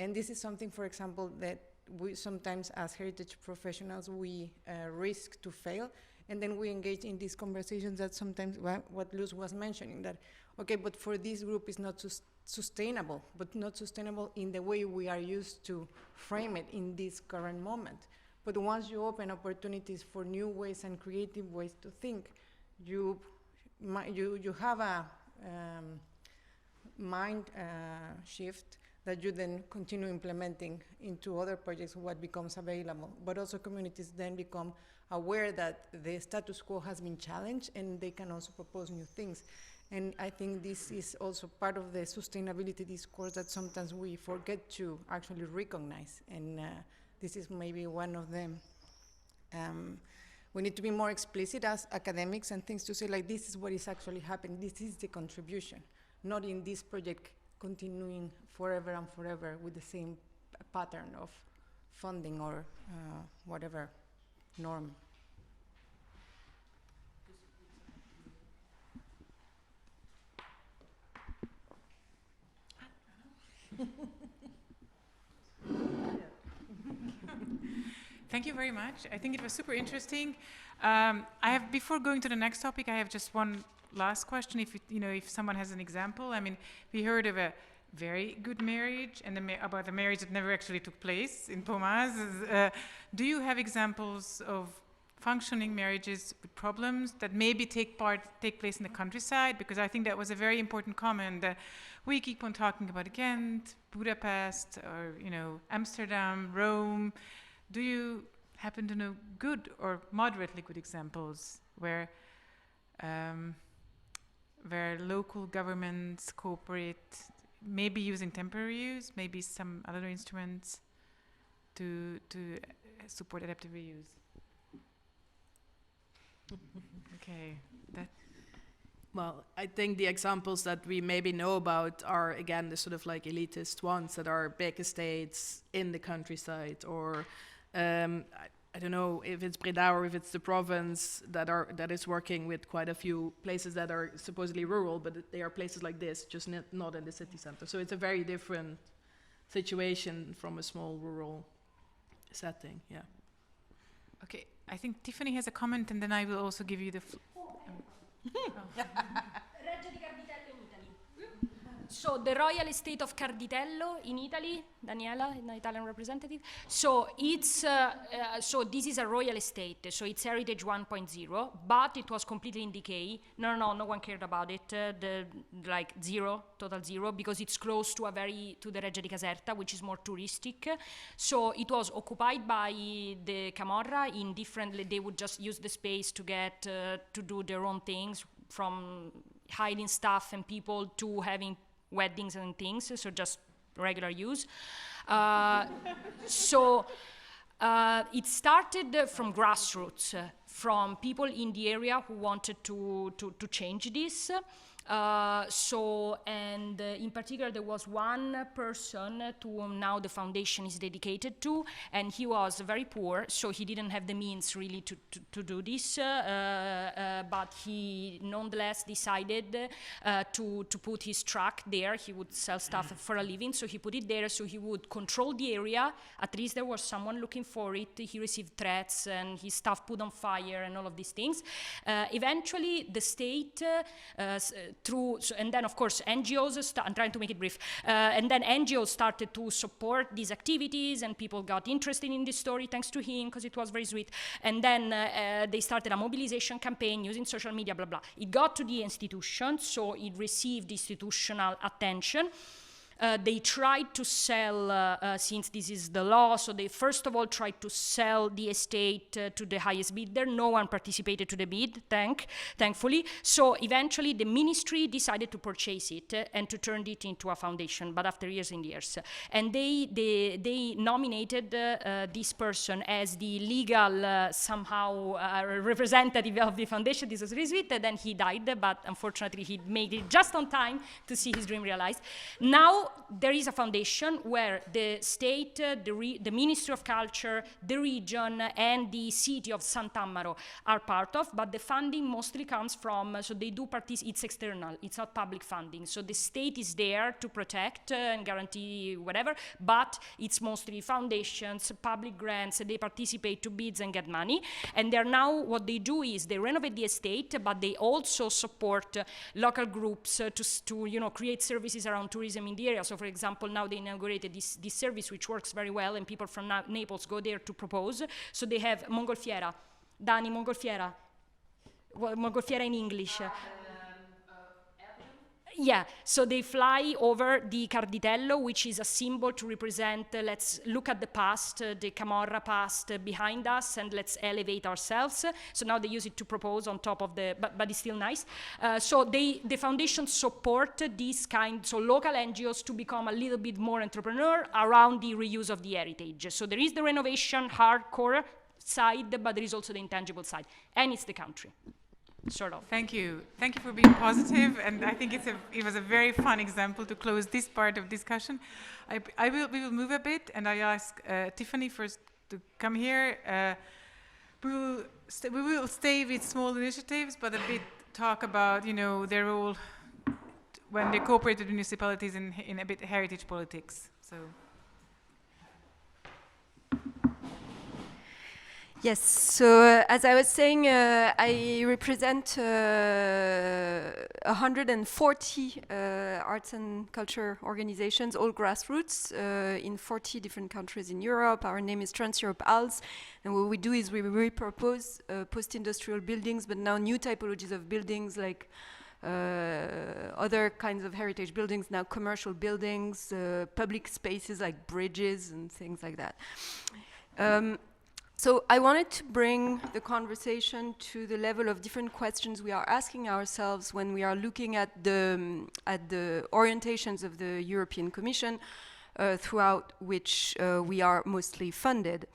S11: And this is something, for example, that we sometimes as heritage professionals, we risk to fail. And then we engage in these conversations that sometimes, what Luz was mentioning, that, okay, but for this group it's not sustainable, but not sustainable in the way we are used to frame it in this current moment. But once you open opportunities for new ways and creative ways to think, you have a mind shift that you then continue implementing into other projects, what becomes available. But also communities then become aware that the status quo has been challenged and they can also propose new things. And I think this is also part of the sustainability discourse that sometimes we forget to actually recognize. And this is maybe one of them. We need to be more explicit as academics and things to say, like, this is what is actually happening. This is the contribution, not in this project continuing forever and forever with the same pattern of funding or whatever norm.
S1: Thank you very much. I think it was super interesting. Before going to the next topic, I have just one last question. If someone has an example, I mean, we heard of a very good marriage and about a marriage that never actually took place in Pomáz. Do you have examples of functioning marriages with problems that maybe take place in the countryside? Because I think that was a very important comment that we keep on talking about Ghent, Budapest, or Amsterdam, Rome. Do you happen to know good or moderately good examples where local governments cooperate, maybe using temporary use, maybe some other instruments to support adaptive reuse? Okay.
S4: Well, I think the examples that we maybe know about are, again, the sort of like elitist ones that are big estates in the countryside, or I don't know if it's Breda or if it's the province that is working with quite a few places that are supposedly rural, but they are places like this, just not in the city center. So it's a very different situation from a small rural setting. Yeah.
S1: Okay, I think Tiffany has a comment, and then I will also give you the.
S8: So the royal estate of Carditello in Italy, Daniela, an Italian representative. So it's so this is a royal estate. So it's heritage 1.0, but it was completely in decay. No one cared about it. Like total zero, because it's close to the Reggia di Caserta, which is more touristic. So it was occupied by the Camorra in different. They would just use the space to get to do their own things, from hiding stuff and people to having weddings and things, so just regular use. It started from grassroots, from people in the area who wanted to change this. In particular, there was one person to whom now the foundation is dedicated to, and he was very poor, so he didn't have the means really to do this, but he nonetheless decided to put his truck there. He would sell stuff for a living, so he put it there so he would control the area. At least there was someone looking for it. He received threats and his stuff put on fire and all of these things. Eventually, the state and then of course NGOs, I'm trying to make it brief, and then NGOs started to support these activities, and people got interested in this story thanks to him, because it was very sweet. And then they started a mobilization campaign using social media, blah, blah. It got to the institution, so it received institutional attention. They tried to sell, since this is the law, so they first of all tried to sell the estate to the highest bidder. No one participated to the bid, thankfully. So eventually the ministry decided to purchase it and to turn it into a foundation, but after years and years. And they nominated this person as the legal, somehow, representative of the foundation. This was really sweet. And then he died, but unfortunately he made it just on time to see his dream realized. Now, there is a foundation where the state, the Ministry of Culture, the region, and the city of Sant'Ammaro are part of, but the funding mostly comes from, so they do participate, it's external, it's not public funding. So the state is there to protect and guarantee whatever, but it's mostly foundations, public grants, they participate to bids and get money. And they're now, what they do is they renovate the estate, but they also support local groups to create services around tourism in the area. So for example, now they inaugurated this service which works very well, and people from Naples go there to propose. So they have Mongolfiera. Dani, Mongolfiera. Mongolfiera in English. Yeah, so they fly over the Carditello, which is a symbol to represent, let's look at the past, the Camorra past behind us, and let's elevate ourselves. So now they use it to propose on top of but it's still nice. So the foundation support this kind, so local NGOs to become a little bit more entrepreneur around the reuse of the heritage. So there is the renovation hardcore side, but there is also the intangible side, and it's the country. Sort of.
S1: Thank you for being positive, and I think it was a very fun example to close this part of discussion. We will move a bit, and I ask Tiffany first to come here. We will stay with small initiatives, but a bit talk about their role when they cooperate with municipalities in a bit heritage politics. So.
S9: Yes, so as I was saying, I represent 140 arts and culture organizations, all grassroots, in 40 different countries in Europe. Our name is Trans-Europe ALS, and what we do is we repurpose post-industrial buildings, but now new typologies of buildings like other kinds of heritage buildings, now commercial buildings, public spaces like bridges and things like that. So I wanted to bring the conversation to the level of different questions we are asking ourselves when we are looking at the orientations of the European Commission, throughout which we are mostly funded,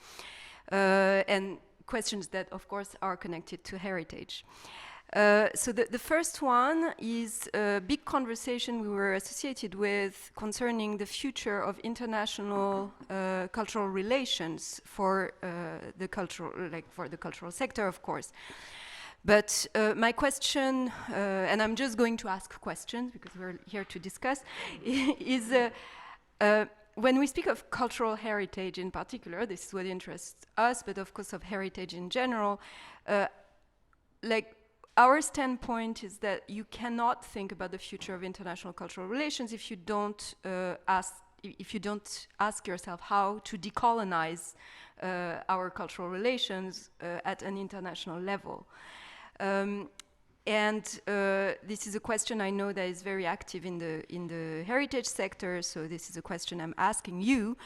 S9: and questions that, of course, are connected to heritage. So the first one is a big conversation we were associated with concerning the future of international cultural relations for the cultural sector, of course. But my question, and I'm just going to ask questions because we're here to discuss, is when we speak of cultural heritage in particular, this is what interests us, but of course of heritage in general, like our standpoint is that you cannot think about the future of international cultural relations if you don't ask yourself how to decolonize our cultural relations at an international level. And this is a question I know that is very active in the heritage sector, so this is a question I'm asking you.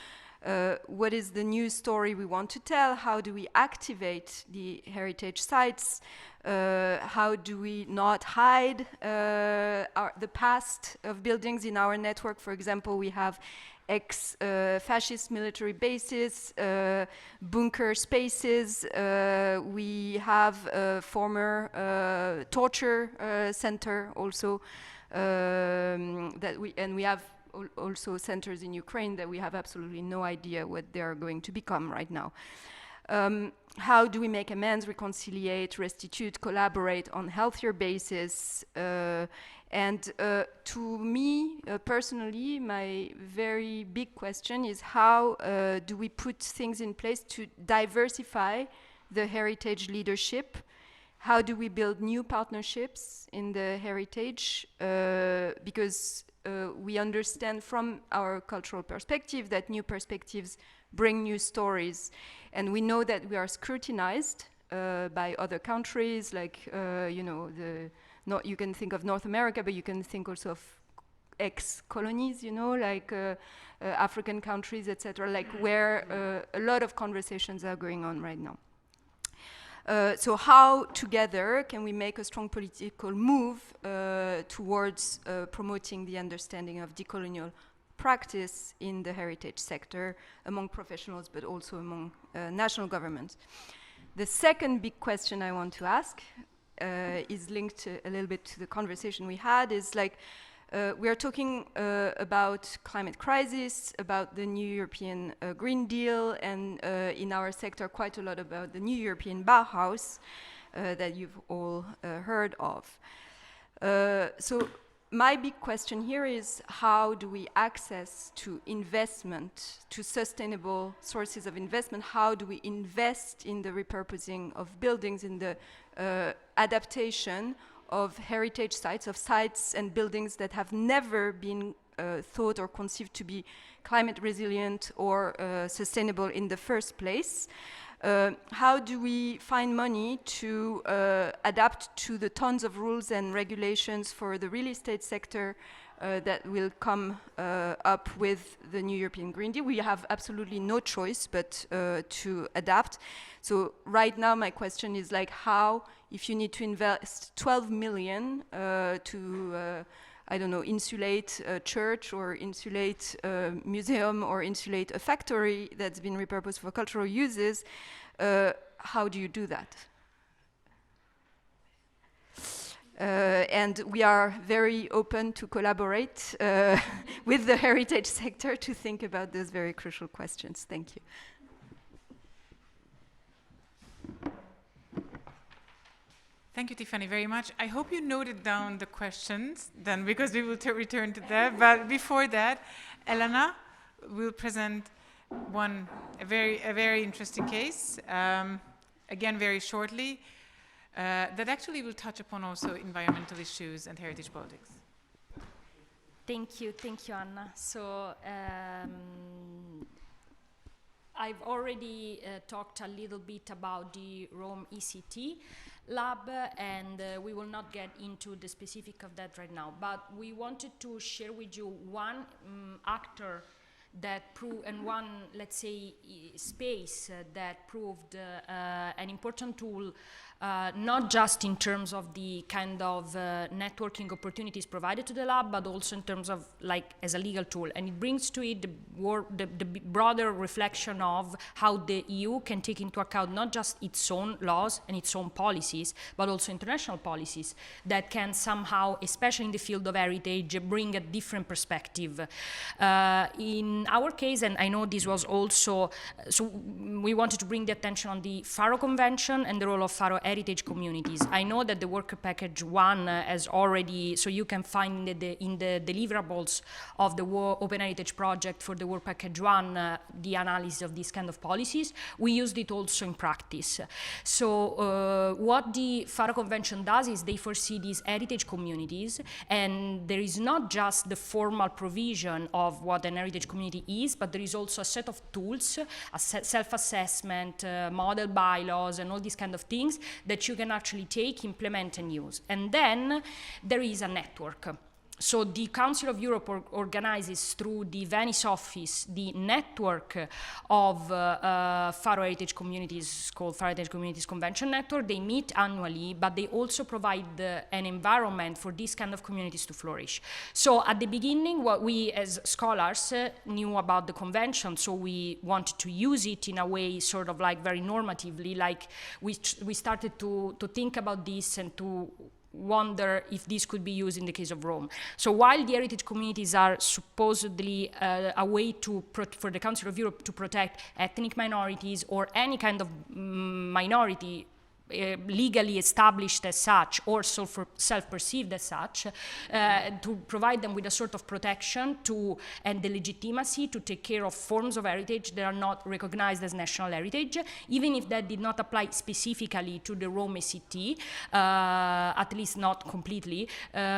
S9: What is the new story we want to tell? How do we activate the heritage sites? How do we not hide the past of buildings in our network? For example, we have ex-fascist military bases, bunker spaces. We have a former torture center also we have also centers in Ukraine that we have absolutely no idea what they are going to become right now. How do we make amends, reconciliate, restitute, collaborate on healthier basis? And to me, personally, my very big question is how do we put things in place to diversify the heritage leadership? How do we build new partnerships in the heritage? Because we understand from our cultural perspective that new perspectives bring new stories. And we know that we are scrutinized by other countries, like, you can think of North America, but you can think also of ex-colonies, like African countries, etc., like where a lot of conversations are going on right now. So how together can we make a strong political move towards promoting the understanding of decolonial practice in the heritage sector among professionals, but also among national governments? The second big question I want to ask is linked a little bit to the conversation we had, is like, we are talking about climate crisis, about the new European Green Deal, and in our sector quite a lot about the new European Bauhaus that you've all heard of. So my big question here is, how do we access to investment, to sustainable sources of investment? How do we invest in the repurposing of buildings, in the adaptation of heritage sites, of sites and buildings that have never been thought or conceived to be climate resilient or sustainable in the first place? How do we find money to adapt to the tons of rules and regulations for the real estate sector that will come up with the new European Green Deal? We have absolutely no choice but to adapt. So right now my question is like, how, if you need to invest 12 million to I don't know, insulate a church or insulate a museum or insulate a factory that's been repurposed for cultural uses, how do you do that? And we are very open to collaborate with the heritage sector to think about those very crucial questions. Thank you.
S1: Thank you, Tiffany, very much. I hope you noted down the questions then, because we will return to that. But before that, Elena will present a very interesting case, again, very shortly, that actually will touch upon also environmental issues and heritage politics.
S8: Thank you, Anna. So I've already talked a little bit about the Rome ECT lab, and we will not get into the specific of that right now, but we wanted to share with you one actor that proved, and one, let's say, space that proved an important tool, not just in terms of the kind of networking opportunities provided to the lab, but also in terms of, like, as a legal tool. And it brings to it the broader reflection of how the EU can take into account not just its own laws and its own policies, but also international policies that can somehow, especially in the field of heritage, bring a different perspective. In in our case, and I know this was also, so we wanted to bring the attention on the Faro Convention and the role of Faro heritage communities. I know that the work package 1 has already, so you can find in the deliverables of the Open Heritage Project for the work package 1, the analysis of these kind of policies. We used it also in practice. So what the Faro Convention does is they foresee these heritage communities, and there is not just the formal provision of what an heritage community is, but there is also a set of tools, a self-assessment, model bylaws, and all these kind of things that you can actually take, implement, and use. And then there is a network. So the Council of Europe organizes through the Venice office the network of Faro Heritage Communities, called Faro Heritage Communities Convention Network. They meet annually, but they also provide an environment for these kind of communities to flourish. So at the beginning, what we as scholars knew about the convention, so we wanted to use it in a way sort of like very normatively, like we started to think about this and to wonder if this could be used in the case of Rome. So while the heritage communities are supposedly a way for the Council of Europe to protect ethnic minorities or any kind of minority legally established as such or self-perceived as such, to provide them with a sort of protection and the legitimacy to take care of forms of heritage that are not recognized as national heritage, even if that did not apply specifically to the Rome city, at least not completely.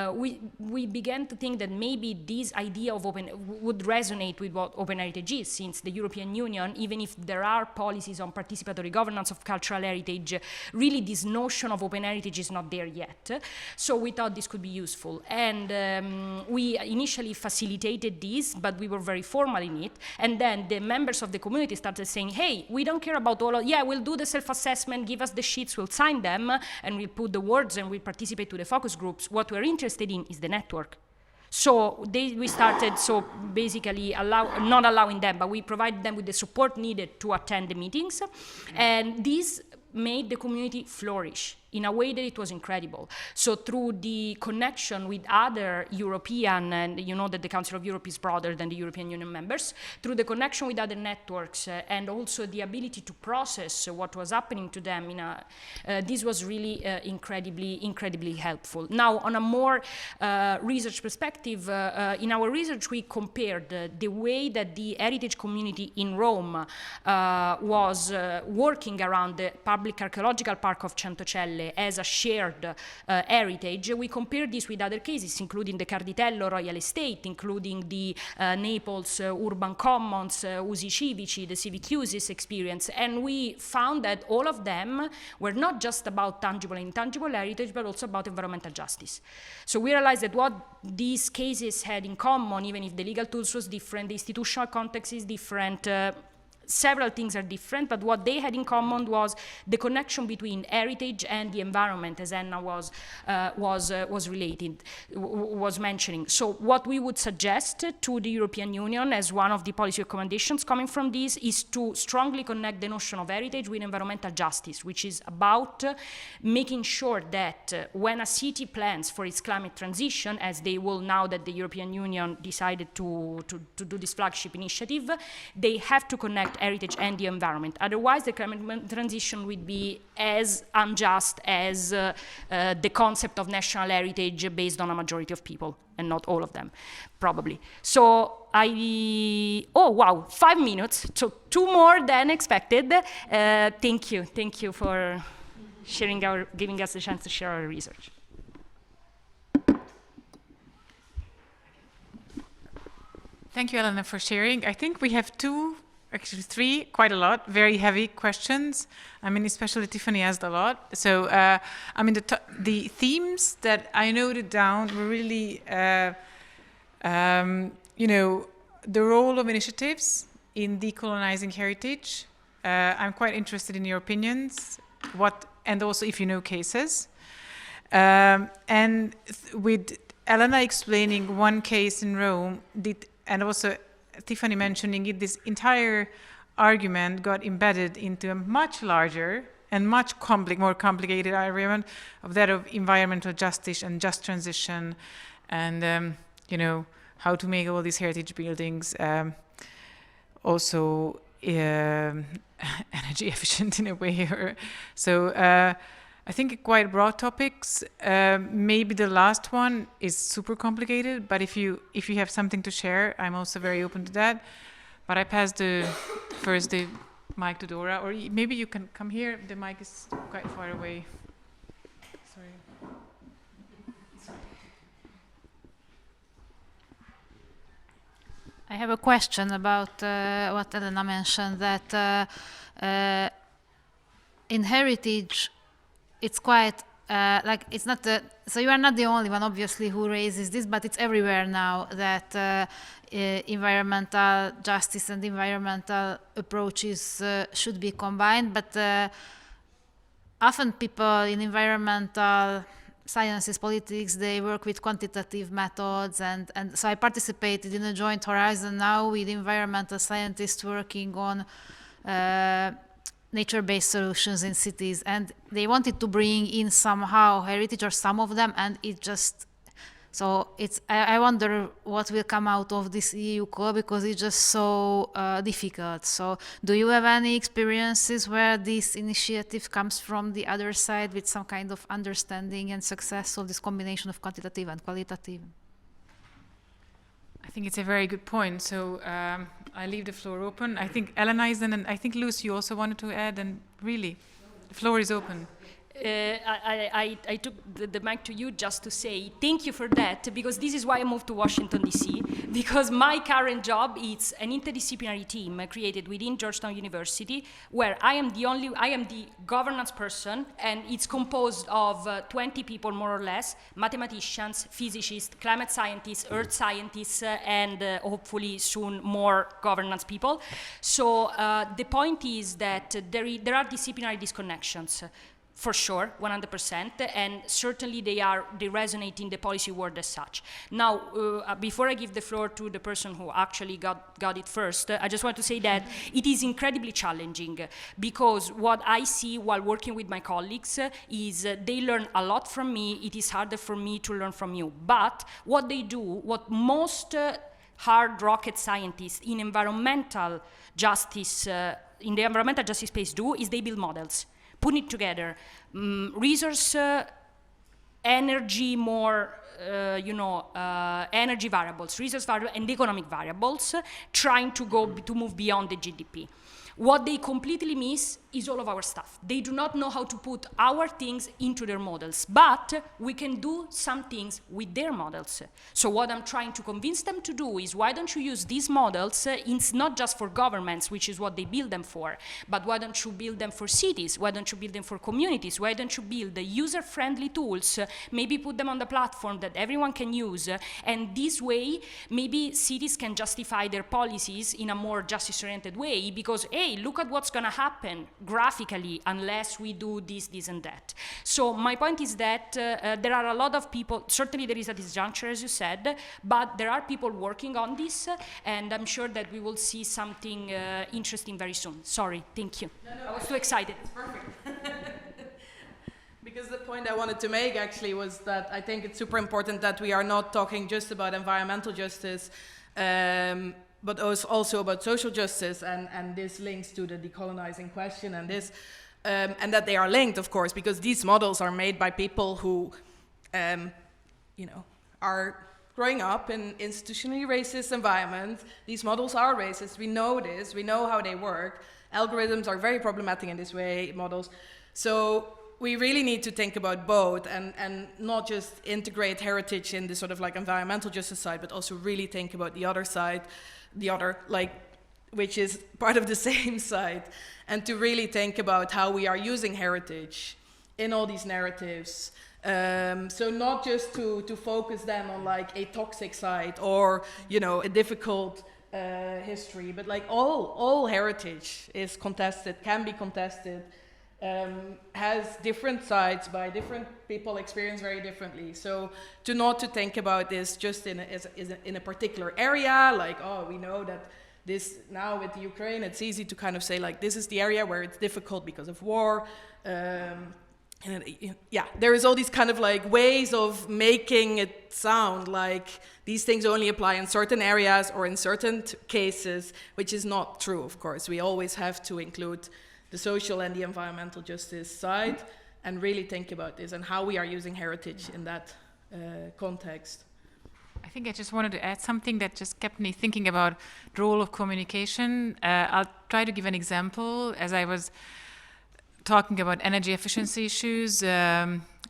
S8: We began to think that maybe this idea of would resonate with what open heritage is, since the European Union, even if there are policies on participatory governance of cultural heritage, really this notion of open heritage is not there yet. So we thought this could be useful. And we initially facilitated this, but we were very formal in it. And then the members of the community started saying, hey, we don't care about all of, yeah, we'll do the self-assessment, give us the sheets, we'll sign them, and we'll put the words and we'll participate to the focus groups. What we're interested in is the network. So we started, so basically not allowing them, but we provided them with the support needed to attend the meetings. And these made the community flourish in a way that it was incredible. So through the connection with other European, and you know that the Council of Europe is broader than the European Union members, through the connection with other networks and also the ability to process what was happening to them, this was really incredibly helpful. Now, on a more research perspective, in our research we compared the way that the heritage community in Rome was working around the public archaeological park of Centocelle as a shared heritage. We compared this with other cases, including the Carditello Royal Estate, including the Naples Urban Commons, Usi Civici, the civic uses experience, and we found that all of them were not just about tangible and intangible heritage, but also about environmental justice. So we realized that what these cases had in common, even if the legal tools was different, the institutional context is different, several things are different, but what they had in common was the connection between heritage and the environment, as Anna was mentioning. So what we would suggest to the European Union as one of the policy recommendations coming from this is to strongly connect the notion of heritage with environmental justice, which is about making sure that when a city plans for its climate transition, as they will now that the European Union decided to do this flagship initiative, they have to connect heritage and the environment. Otherwise, the climate transition would be as unjust as the concept of national heritage based on a majority of people, and not all of them, probably. So oh wow, 5 minutes, so 2 more than expected. Thank you for giving us the chance to share our research.
S1: Thank you, Elena, for sharing. I think we have 2, actually 3, quite a lot, very heavy questions. I mean, especially Tiffany asked a lot. So, I mean, the themes that I noted down were really, you know, the role of initiatives in decolonizing heritage. I'm quite interested in your opinions, and also if you know cases. And with Elena explaining one case in Rome, and also Tiffany mentioning it, this entire argument got embedded into a much larger and much more complicated argument of that of environmental justice and just transition, and you know, how to make all these heritage buildings also energy efficient in a way. So I think quite broad topics. Maybe the last one is super complicated, but if you have something to share, I'm also very open to that. But I pass the mic to Dóra, or maybe you can come here. The mic is quite far away. Sorry.
S3: I have a question about what Elena mentioned, that in heritage, it's quite like it's not so you are not the only one, obviously, who raises this, but it's everywhere now that environmental justice and environmental approaches should be combined. But often people in environmental sciences, politics, they work with quantitative methods, and so I participated in a joint horizon now with environmental scientists working on nature-based solutions in cities, and they wanted to bring in somehow heritage, or some of them, and it just, so it's, I wonder what will come out of this EU call, because it's just so difficult. So do you have any experiences where this initiative comes from the other side with some kind of understanding and success of this combination of quantitative and qualitative?
S1: I think it's a very good point. So I leave the floor open. I think Elena is in, and I think Luce, you also wanted to add, and really, the floor is open.
S8: I took the mic to you just to say thank you for that, because this is why I moved to Washington, D.C., because my current job is an interdisciplinary team created within Georgtown University, where I am the governance person, and it's composed of 20 people, more or less, mathematicians, physicists, climate scientists, earth scientists, and hopefully soon more governance people. So the point is that there are disciplinary disconnections. For sure, 100%, and certainly they resonate in the policy world as such. Now, before I give the floor to the person who actually got it first, I just want to say that it is incredibly challenging, because what I see while working with my colleagues is they learn a lot from me. It is harder for me to learn from you. But what they do, what most hard rocket scientists in environmental justice, in the environmental justice space do, is they build models. Put it together, resource, energy, energy variables, resource variables, and economic variables, trying to move beyond the GDP. What they completely miss is all of our stuff. They do not know how to put our things into their models, but we can do some things with their models. So what I'm trying to convince them to do is, why don't you use these models, it's not just for governments, which is what they build them for, but why don't you build them for cities? Why don't you build them for communities? Why don't you build the user-friendly tools, maybe put them on the platform that everyone can use, and this way, maybe cities can justify their policies in a more justice-oriented way, because, hey, look at what's gonna happen graphically unless we do this, this, and that. So my point is that there are a lot of people, certainly there is a disjuncture, as you said, but there are people working on this, and I'm sure that we will see something interesting very soon. Sorry, thank you. No, I was too excited.
S4: It's perfect. Because the point I wanted to make actually was that I think it's super important that we are not talking just about environmental justice, but also about social justice, and this links to the decolonizing question, and this, and that they are linked, of course, because these models are made by people who, are growing up in institutionally racist environments. These models are racist. We know this. We know how they work. Algorithms are very problematic in this way, models. So we really need to think about both, and not just integrate heritage in the sort of like environmental justice side, but also really think about the other side, which is part of the same side, and to really think about how we are using heritage in all these narratives. So not just to focus then on like a toxic side or, a difficult history, but like all heritage is contested, can be contested, has different sides by different people experience very differently. So to think about this just in a particular area, like, oh, we know that this now with the Ukraine, it's easy to kind of say like, this is the area where it's difficult because of war. and yeah, there is all these kind of like ways of making it sound like these things only apply in certain areas or in certain cases, which is not true, of course. We always have to include the social and the environmental justice side and really think about this and how we are using heritage in that context.
S1: I think I just wanted to add something that just kept me thinking about the role of communication. I'll try to give an example. As I was talking about energy efficiency issues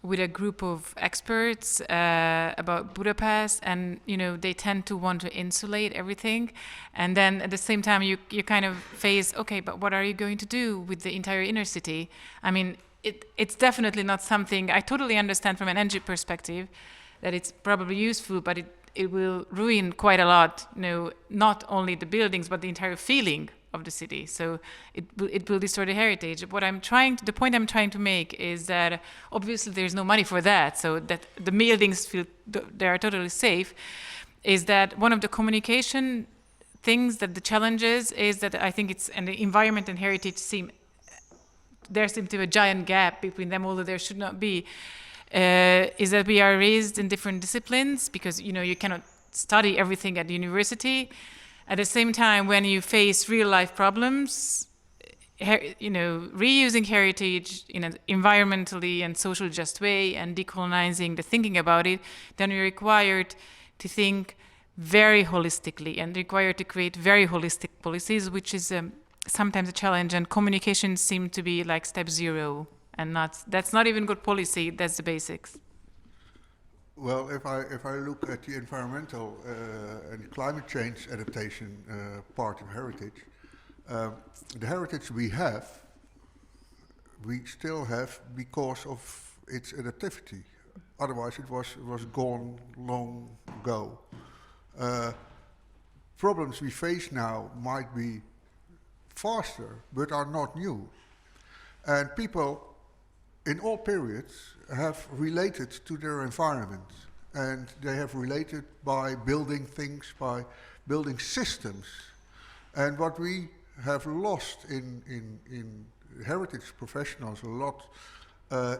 S1: with a group of experts about Budapest, and they tend to want to insulate everything, and then at the same time you kind of face, okay, but what are you going to do with the entire inner city? I mean, it's definitely not something I totally understand from an energy perspective that it's probably useful, but it will ruin quite a lot, not only the buildings but the entire feeling of the city. So it will destroy the heritage. The point I'm trying to make is that obviously there's no money for that, so that the buildings feel they are totally safe. Is that one of the communication things that the challenges is that I think and the environment and heritage there seems to be a giant gap between them, although there should not be. Is that we are raised in different disciplines because you cannot study everything at the university. At the same time, when you face real life problems, reusing heritage in an environmentally and social just way and decolonizing the thinking about it, then you're required to think very holistically and required to create very holistic policies, which is sometimes a challenge. And communication seems to be like step zero. And that's not even good policy, that's the basics.
S6: Well, if I look at the environmental and climate change adaptation part of heritage, the heritage we still have because of its adaptivity. Otherwise it was gone long ago. Problems we face now might be faster, but are not new. And people in all periods have related to their environment, and they have related by building things, by building systems. And what we have lost in heritage professionals a lot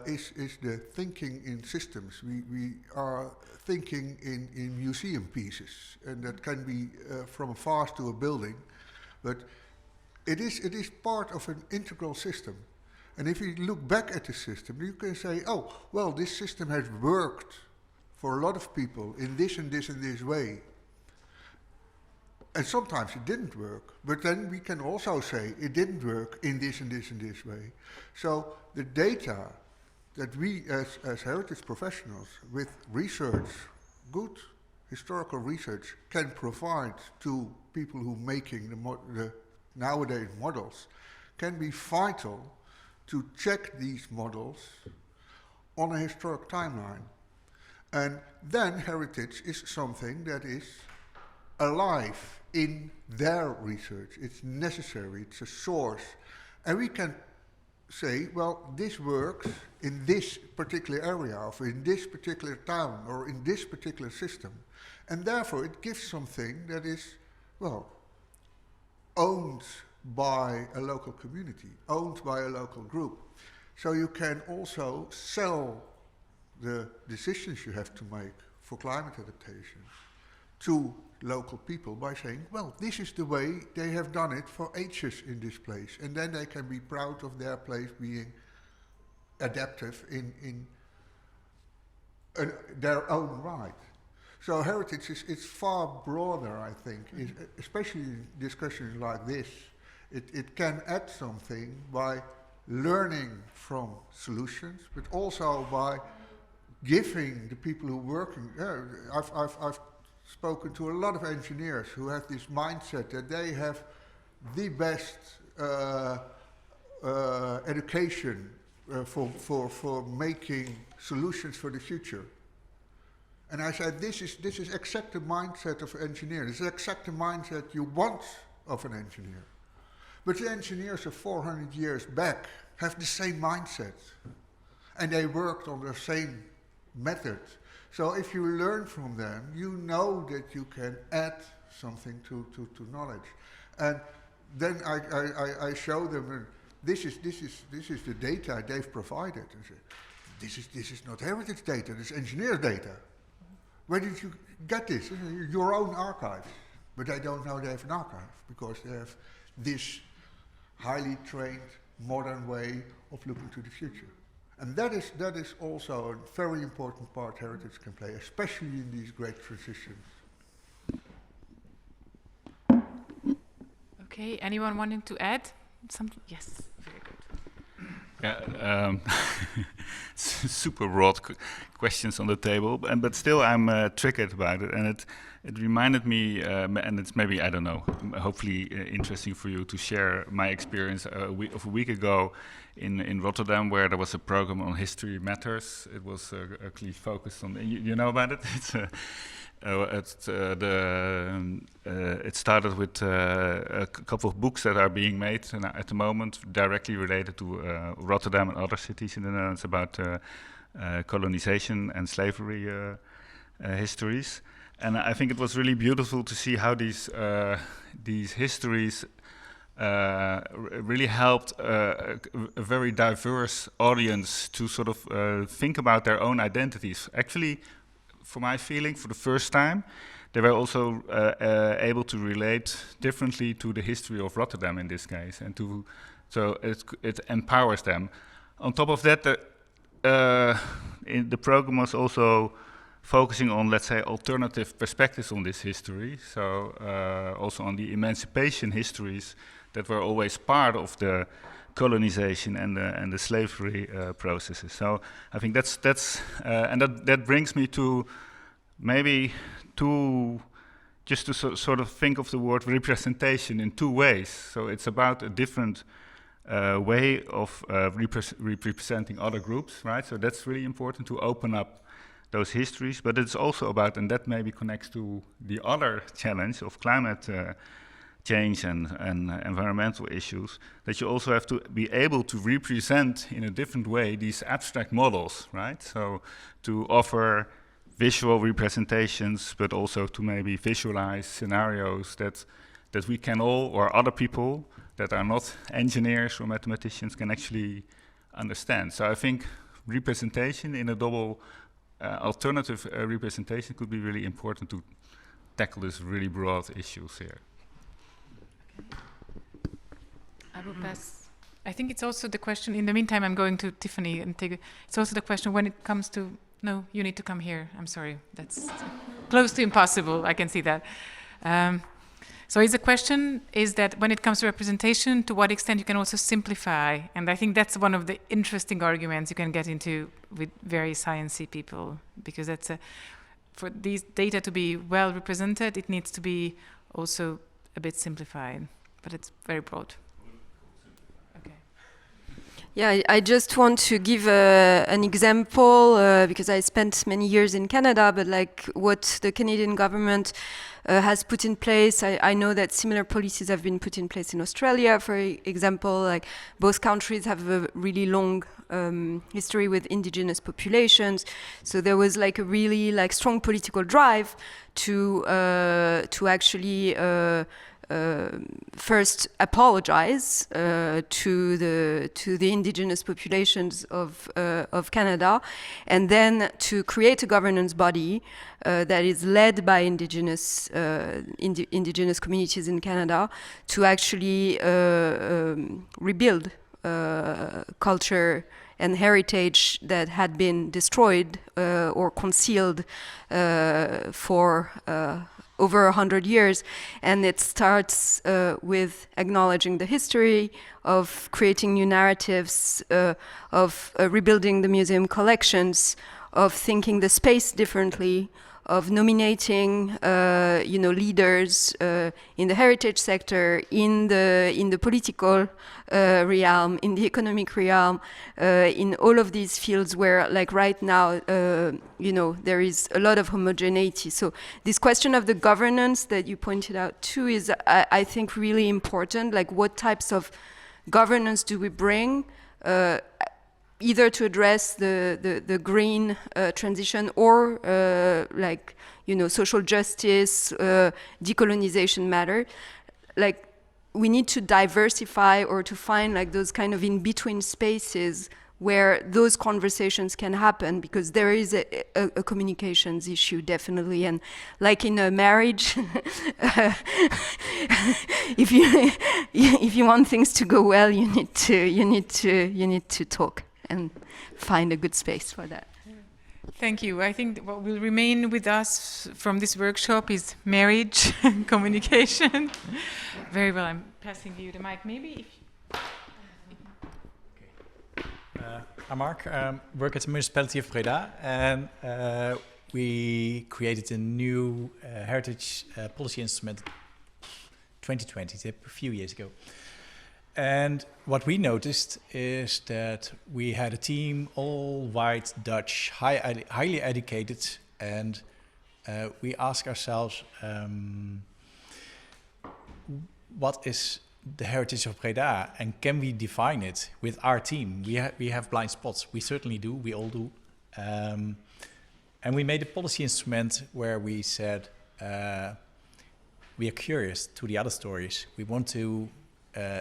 S6: is the thinking in systems. We are thinking in museum pieces, and that can be from a vase to a building, but it is part of an integral system. And if you look back at the system, you can say, oh, well, this system has worked for a lot of people in this and this and this way. And sometimes it didn't work, but then we can also say it didn't work in this and this and this way. So the data that we as heritage professionals with research, good historical research, can provide to people who are making the nowadays models can be vital to check these models on a historic timeline. And then heritage is something that is alive in their research. It's necessary, it's a source. And we can say, well, this works in this particular area, or in this particular town, or in this particular system. And therefore it gives something that is, well, owned by a local community, owned by a local group. So you can also sell the decisions you have to make for climate adaptation to local people by saying, well, this is the way they have done it for ages in this place. And then they can be proud of their place being adaptive in their own right. So heritage is far broader, I think, especially in discussions like this. It can add something by learning from solutions, but also by giving the people who are working. I've spoken to a lot of engineers who have this mindset that they have the best education for making solutions for the future. And I said, this is exact the mindset of an engineer. This is exact the mindset you want of an engineer. But the engineers of 400 years back have the same mindset. And they worked on the same method. So if you learn from them, you know that you can add something to knowledge. And then I show them this is the data they've provided. And say, this is not heritage data, this is engineer data. Where did you get this? Your own archives. But they don't know they have an archive because they have this highly trained, modern way of looking to the future. And that is also a very important part heritage can play, especially in these great transitions.
S1: Okay, anyone wanting to add something? Yes, very good.
S10: Yeah, super broad questions on the table, but still I'm triggered about it, and it reminded me, and it's maybe, I don't know, hopefully interesting for you to share my experience a week ago in Rotterdam, where there was a program on History Matters. It was actually focused on, you know about it? It started with a couple of books that are being made at the moment directly related to Rotterdam and other cities in the Netherlands about colonization and slavery histories. And I think it was really beautiful to see how these histories really helped a very diverse audience to sort of think about their own identities. Actually, for my feeling, for the first time, they were also able to relate differently to the history of Rotterdam in this case, and so it empowers them. On top of that, the program was also focusing on, let's say, alternative perspectives on this history. So also on the emancipation histories that were always part of the colonization and the slavery processes. So I think that brings me to maybe just to sort of think of the word representation in two ways. So it's about a different way of representing other groups, right? So that's really important to open up those histories, but it's also about, and that maybe connects to the other challenge of climate change and environmental issues, that you also have to be able to represent in a different way these abstract models, right? So to offer visual representations, but also to maybe visualize scenarios that we can all, or other people that are not engineers or mathematicians, can actually understand. So I think representation in a double alternative representation could be really important to tackle these really broad issues here.
S1: I will pass. I think it's also the question, in the meantime I'm going to Tiffany and take it's also the question when it comes to, no, you need to come here, I'm sorry, that's close to impossible, I can see that. So the question is that when it comes to representation, to what extent you can also simplify, and I think that's one of the interesting arguments you can get into with very sciencey people, because that's for these data to be well represented, it needs to be also a bit simplified, but it's very broad. Okay.
S9: Yeah, I just want to give an example because I spent many years in Canada, but like what the Canadian government has put in place. I know that similar policies have been put in place in Australia, for example. Like both countries have a really long history with indigenous populations, so there was like a really like strong political drive to actually first apologize to the indigenous populations of Canada, and then to create a governance body that is led by indigenous communities in Canada to actually rebuild culture and heritage that had been destroyed or concealed for over 100 years. And it starts with acknowledging the history, of creating new narratives, of rebuilding the museum collections, of thinking the space differently, of nominating leaders in the heritage sector, in the political realm, in the economic realm, in all of these fields where, like right now, there is a lot of homogeneity. So this question of the governance that you pointed out too is, I think, really important. Like, what types of governance do we bring? Either to address the green transition or social justice, decolonization matter. Like, we need to diversify or to find like those kind of in-between spaces where those conversations can happen, because there is a communications issue, definitely. And like in a marriage, if you want things to go well, you need to talk and find a good space for that.
S1: Thank you. I think what will remain with us from this workshop is marriage and communication. Very well. I'm passing you the mic. Maybe if
S12: I'm Mark. Work at the Municipality of Breda, and we created a new heritage policy instrument 2020, a few years ago. And what we noticed is that we had a team, all white, Dutch, highly educated, and we ask ourselves, what is the heritage of Breda, and can we define it with our team? We have blind spots. We certainly do. We all do. And we made a policy instrument where we said we are curious to the other stories. We want to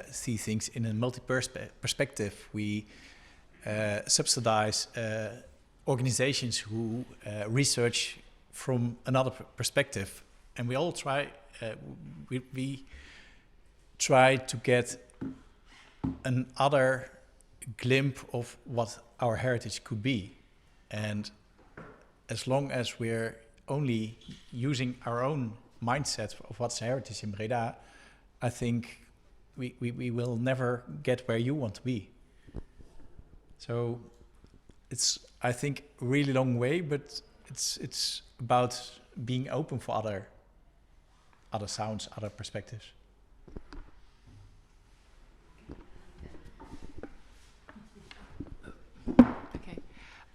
S12: see things in a multi-perspective. We subsidize organizations who research from another perspective, and we all try. We try to get another glimpse of what our heritage could be. And as long as we're only using our own mindset of what's heritage in Breda, I think we will never get where you want to be. So it's, I think, a really long way, but it's about being open for other sounds, other perspectives.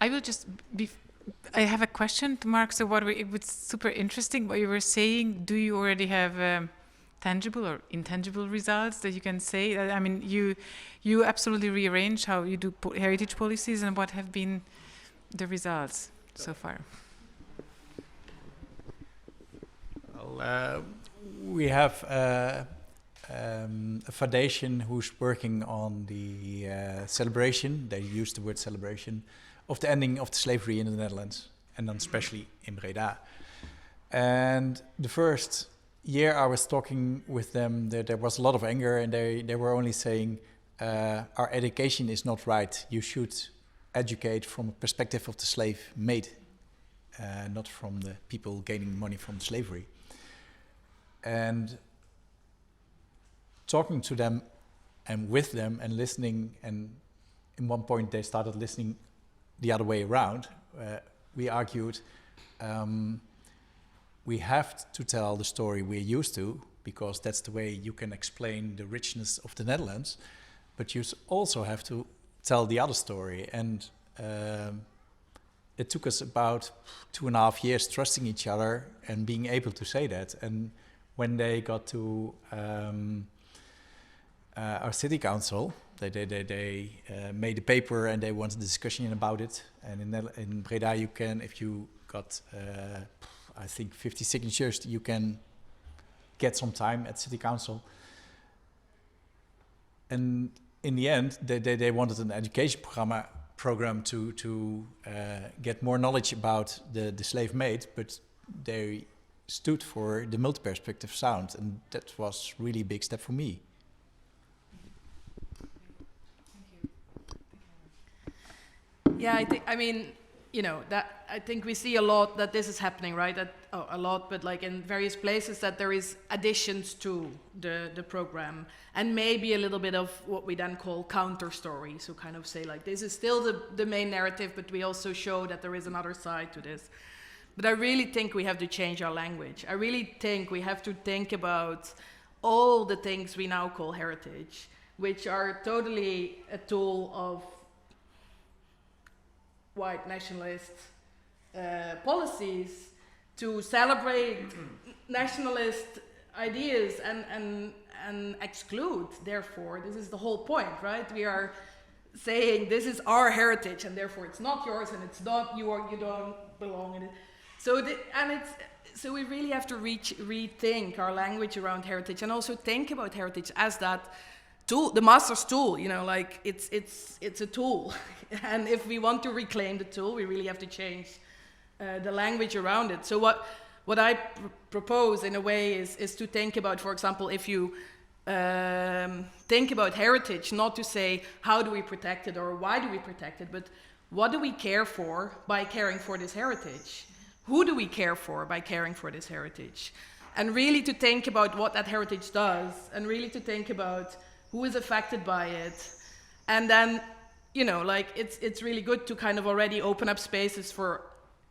S1: I will just I have a question to Mark. So it was super interesting what you were saying. Do you already have tangible or intangible results that you can say? I mean, you absolutely rearrange how you do heritage policies, and what have been the results so far?
S12: Well, we have a foundation who's working on the celebration. They use the word celebration of the ending of the slavery in the Netherlands, and then especially in Breda. And the first year I was talking with them, there was a lot of anger, and they were only saying, our education is not right. You should educate from a perspective of the slave made, not from the people gaining money from slavery. And talking to them and with them and listening, and in one point they started listening the other way around. We argued we have to tell the story we're used to, because that's the way you can explain the richness of the Netherlands, but you also have to tell the other story. And it took us about 2.5 years trusting each other and being able to say that. And when they got to our city council, they made a paper and they wanted a discussion about it. And in Breda, you can, if you got, I think 50 signatures, you can get some time at city council. And in the end, they wanted an education program to get more knowledge about the slave maid, but they stood for the multi-perspective sound, and that was really a big step for me.
S4: Yeah, I mean, you know, that I think we see a lot that this is happening, right? A lot, but like in various places, that there is additions to the program, and maybe a little bit of what we then call counter story. So kind of say like, this is still the main narrative, but we also show that there is another side to this. But I really think we have to change our language. I really think we have to think about all the things we now call heritage, which are totally a tool of white nationalist policies to celebrate nationalist ideas and exclude. Therefore, this is the whole point, right? We are saying this is our heritage, and therefore it's not yours, and it's not you don't belong in it. So we really have to rethink our language around heritage, and also think about heritage as that tool, the master's tool. You know, like it's a tool, and if we want to reclaim the tool, we really have to change the language around it. So what I propose in a way is to think about, for example, if you think about heritage, not to say how do we protect it or why do we protect it, but what do we care for by caring for this heritage? Who do we care for by caring for this heritage? And really to think about what that heritage does, and really to think about who is affected by it. And then, you know, like it's really good to kind of already open up spaces for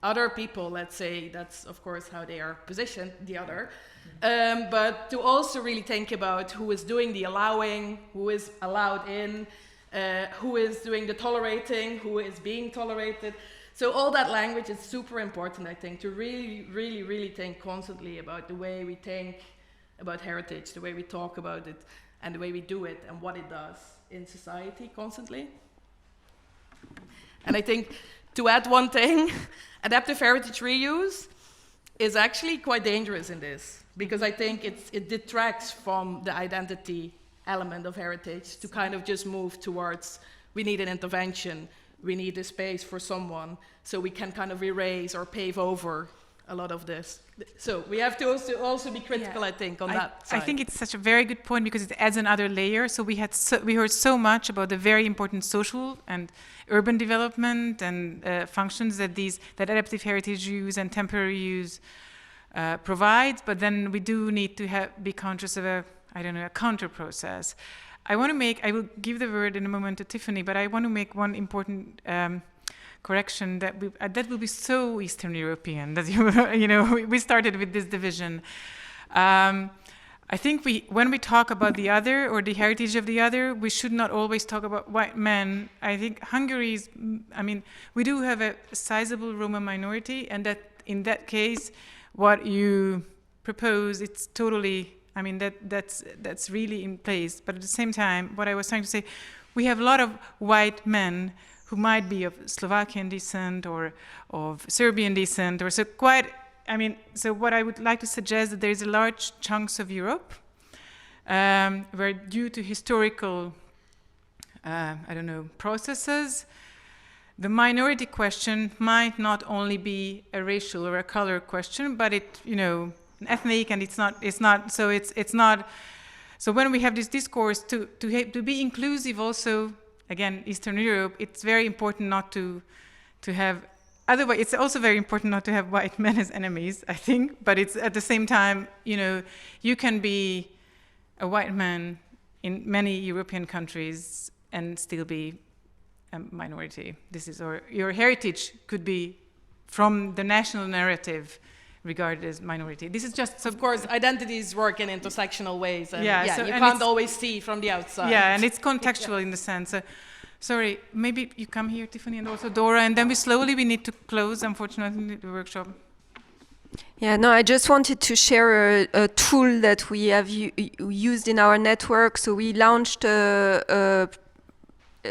S4: other people, let's say, that's of course how they are positioned, the other. But to also really think about who is doing the allowing, who is allowed in, who is doing the tolerating, who is being tolerated. So all that language is super important, I think, to really think constantly about the way we think about heritage, the way we talk about it, and the way we do it, and what it does in society constantly. And I think, to add one thing, adaptive heritage reuse is actually quite dangerous in this, because I think it detracts from the identity element of heritage to kind of just move towards, we need an intervention, we need a space for someone, so we can kind of erase or pave over a lot of this. So we have to also be critical, I think, on that side.
S1: I think it's such a very good point, because it adds another layer. So we heard so much about the very important social and urban development and functions that adaptive heritage use and temporary use provides, but then we do need to be conscious of a counter process. I will give the word in a moment to Tiffany, but I want to make one important correction that will be so Eastern European that we started with this division. I think when we talk about the other or the heritage of the other, we should not always talk about white men. I think we do have a sizable Roma minority, and that in that case, what you propose, it's totally. That's really in place. But at the same time, what I was trying to say, we have a lot of white men who might be of Slovakian descent or of Serbian descent, or so what I would like to suggest that there is a large chunks of Europe where, due to historical, processes, the minority question might not only be a racial or a color question, but ethnic, and it's not. So when we have this discourse to be inclusive, also again Eastern Europe, it's very important not to have. Otherwise, it's also very important not to have white men as enemies, I think. But it's at the same time, you can be a white man in many European countries and still be a minority. Or your heritage could be from the national narrative regarded as minority. This is just...
S4: Of course, identities work in intersectional ways. And you
S1: and
S4: can't always see from the outside.
S1: Yeah, and it's contextual in the sense. Sorry, maybe you come here, Tiffany, and also Dóra, and then we need to close, unfortunately, the workshop.
S9: Yeah, no, I just wanted to share a tool that we have used in our network. So we launched a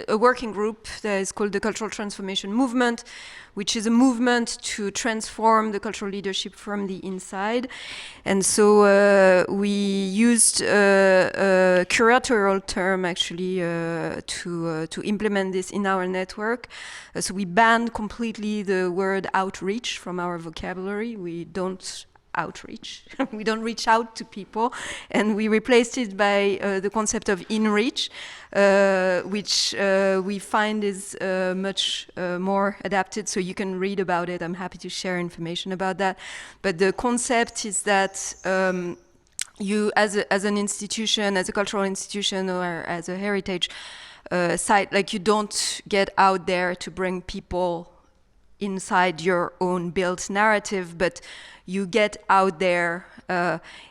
S9: working group that is called the Cultural Transformation Movement, which is a movement to transform the cultural leadership from the inside. And so we used a curatorial term actually to implement this in our network. So we banned completely the word outreach from our vocabulary. We don't outreach. We don't reach out to people, and we replaced it by the concept of in-reach, which we find is much more adapted, so you can read about it. I'm happy to share information about that. But the concept is that you, as an institution, as a cultural institution, or as a heritage site, like, you don't get out there to bring people inside your own built narrative, but you get out there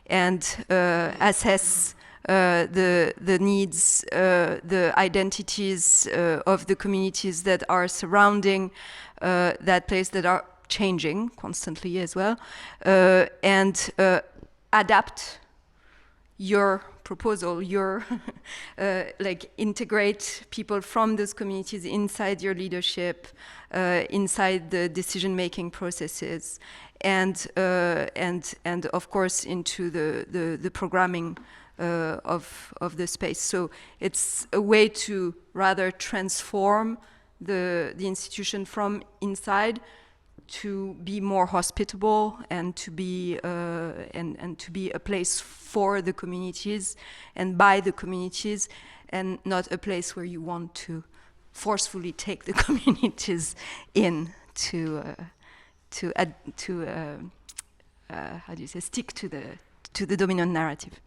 S9: and assess the needs, the identities of the communities that are surrounding that place, that are changing constantly as well, and adapt your proposal, your like integrate people from those communities inside your leadership, inside the decision-making processes, and of course into the programming of the space. So it's a way to rather transform the institution from inside to be more hospitable and to be a place for the communities and by the communities, and not a place where you want to forcefully take the communities in to how do you say, stick to the dominant narrative.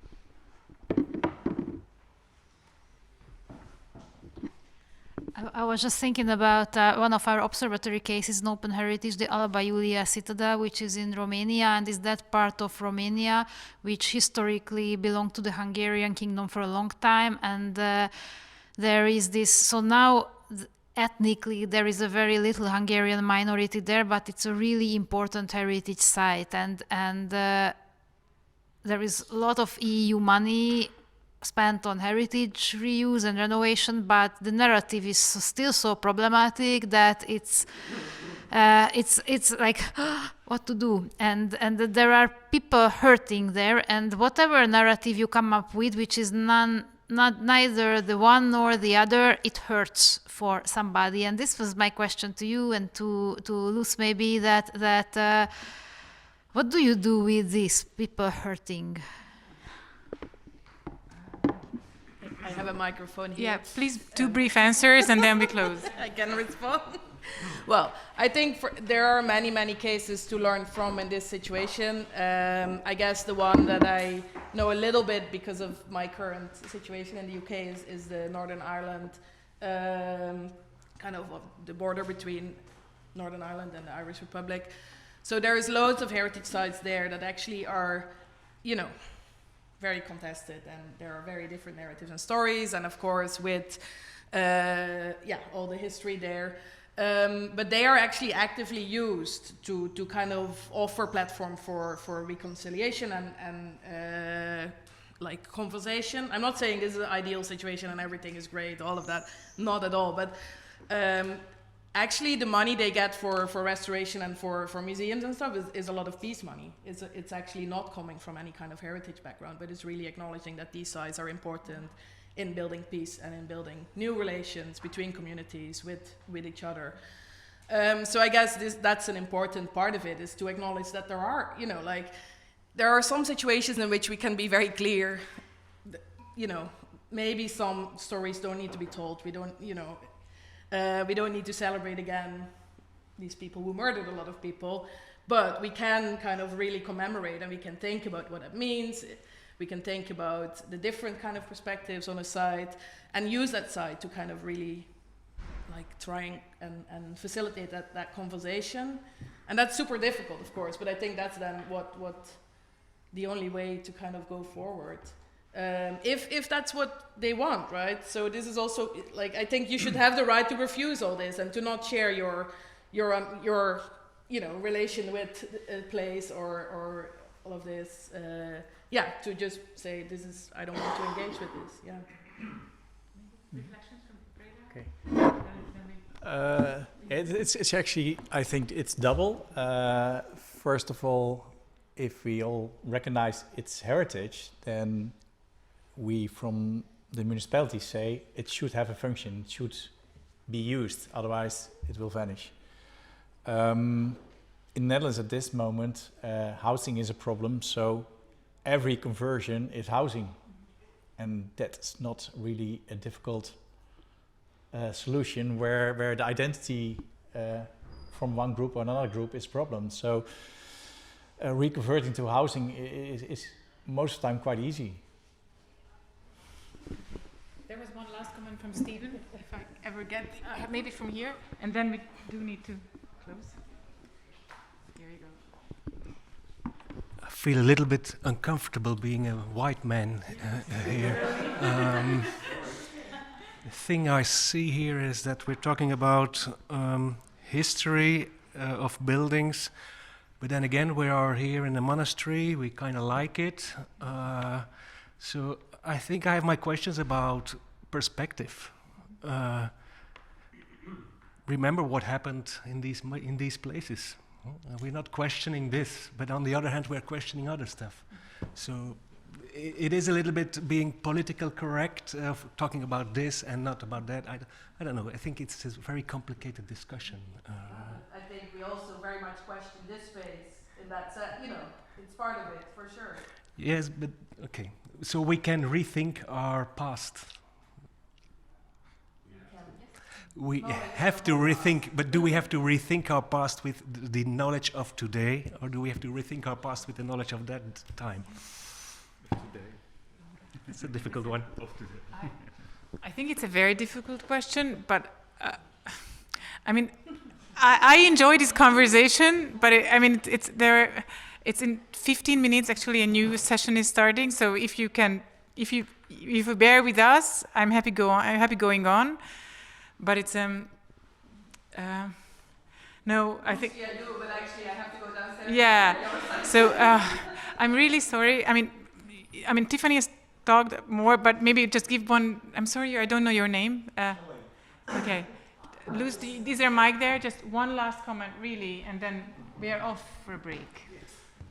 S3: I was just thinking about one of our observatory cases in OpenHeritage, the Alba Iulia Citadel, which is in Romania, and is that part of Romania, which historically belonged to the Hungarian kingdom for a long time. And there is this, so now ethnically there is a very little Hungarian minority there, but it's a really important heritage site. And there is a lot of EU money spent on heritage reuse and renovation, but the narrative is still so problematic that it's like what to do, and there are people hurting there, and whatever narrative you come up with, which is neither the one nor the other, it hurts for somebody. And this was my question to you and to Luz, maybe, that what do you do with these people hurting?
S4: I have a microphone here.
S1: Yeah, please, 2 brief answers and then we close.
S4: I can respond. Well, I think there are many cases to learn from in this situation. I guess the one that I know a little bit because of my current situation in the UK is the Northern Ireland, kind of the border between Northern Ireland and the Irish Republic. So there is loads of heritage sites there that actually are, you know, very contested, and there are very different narratives and stories, and of course with all the history there, but they are actually actively used to kind of offer platform for reconciliation and like conversation. I'm not saying this is an ideal situation and everything is great, all of that, not at all, but actually the money they get for restoration and for museums and stuff is a lot of peace money. It's actually not coming from any kind of heritage background, but it's really acknowledging that these sites are important in building peace and in building new relations between communities with each other. So I guess that's an important part of it, is to acknowledge that there are, you know, like, there are some situations in which we can be very clear, you know, maybe some stories don't need to be told. We don't, you know, we don't need to celebrate again these people who murdered a lot of people, but we can kind of really commemorate, and we can think about what it means. We can think about the different kind of perspectives on a site and use that site to kind of really like try and facilitate that conversation. And that's super difficult, of course, but I think that's then what the only way to kind of go forward. If that's what they want, right? So this is also, like, I think you should have the right to refuse all this and to not share your you know, relation with a place or all of this. Yeah, to just say this is, I don't want to engage with this. Yeah. Reflections from
S12: Okay. It's actually, I think it's double. First of all, if we all recognize its heritage, then we from the municipality say it should have a function, it should be used, otherwise it will vanish. In the Netherlands at this moment, housing is a problem, so every conversion is housing, and that's not really a difficult solution where the identity from one group or another group is a problem. So reconverting to housing is most of the time quite easy.
S1: There was one last comment from Stephen, if I ever get, maybe from here, and then we do need to close. Here you go.
S13: I feel a little bit uncomfortable being a white man here. The thing I see here is that we're talking about history of buildings, but then again we are here in a monastery, we kind of like it. So I think I have my questions about perspective. Remember what happened in these places. We're not questioning this, but on the other hand, we're questioning other stuff. So it is a little bit being political correct, talking about this and not about that. I don't know. I think it's a very complicated discussion.
S4: I think we also very much question this phase, in that it's part of it for sure.
S13: Yes, but okay. So we can rethink our past. We have to rethink, but do we have to rethink our past with the knowledge of today, or do we have to rethink our past with the knowledge of that time? It's a difficult one.
S1: I think it's a very difficult question, but I mean, I enjoy this conversation, but it's in 15 minutes. Actually, a new session is starting. So if you bear with us, I'm happy going on. But it's no, I think.
S4: I do, but actually I have to go downstairs.
S1: Yeah. So I'm really sorry. I mean, Tiffany has talked more, but maybe just give one. I'm sorry, I don't know your name. Okay. Luz, is there a mic there? Just one last comment, really, and then we are off for a break.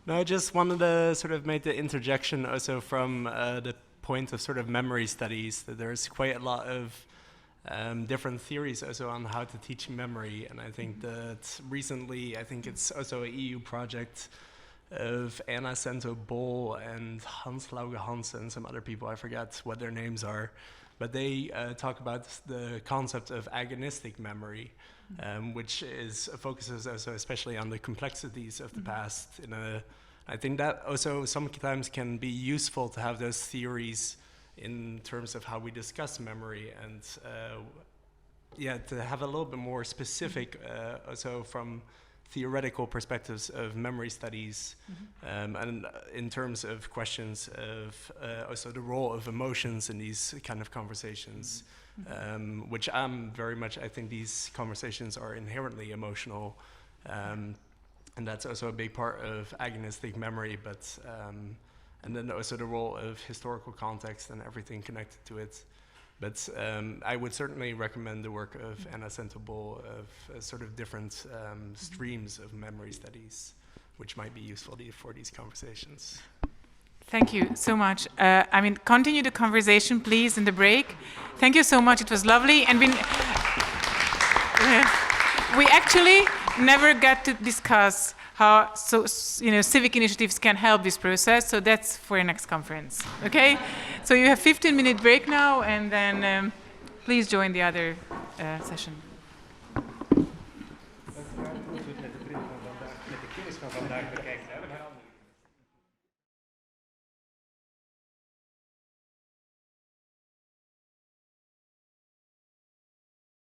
S14: No, I just wanted to sort of make the interjection also from the point of sort of memory studies, that there's quite a lot of different theories also on how to teach memory. And I think that recently, I think it's also an EU project of Anna Sento-Bol and Hans Lauge Hans and some other people, I forget what their names are, but they talk about the concept of agonistic memory, which focuses also especially on the complexities of the past. I think that also sometimes can be useful to have those theories in terms of how we discuss memory, and to have a little bit more specific also from theoretical perspectives of memory studies, and in terms of questions of also the role of emotions in these kind of conversations, which I think these conversations are inherently emotional, and that's also a big part of agonistic memory, but and then also the role of historical context and everything connected to it. But I would certainly recommend the work of Anna Sento-Bol of sort of different streams of memory studies, which might be useful for these conversations.
S1: Thank you so much. Continue the conversation, please, in the break. Thank you so much. It was lovely. And we actually never got to discuss how civic initiatives can help this process. So that's for your next conference. Okay? So you have 15-minute break now, and then please join the other session.
S13: Met de kennis van vandaag bekijken.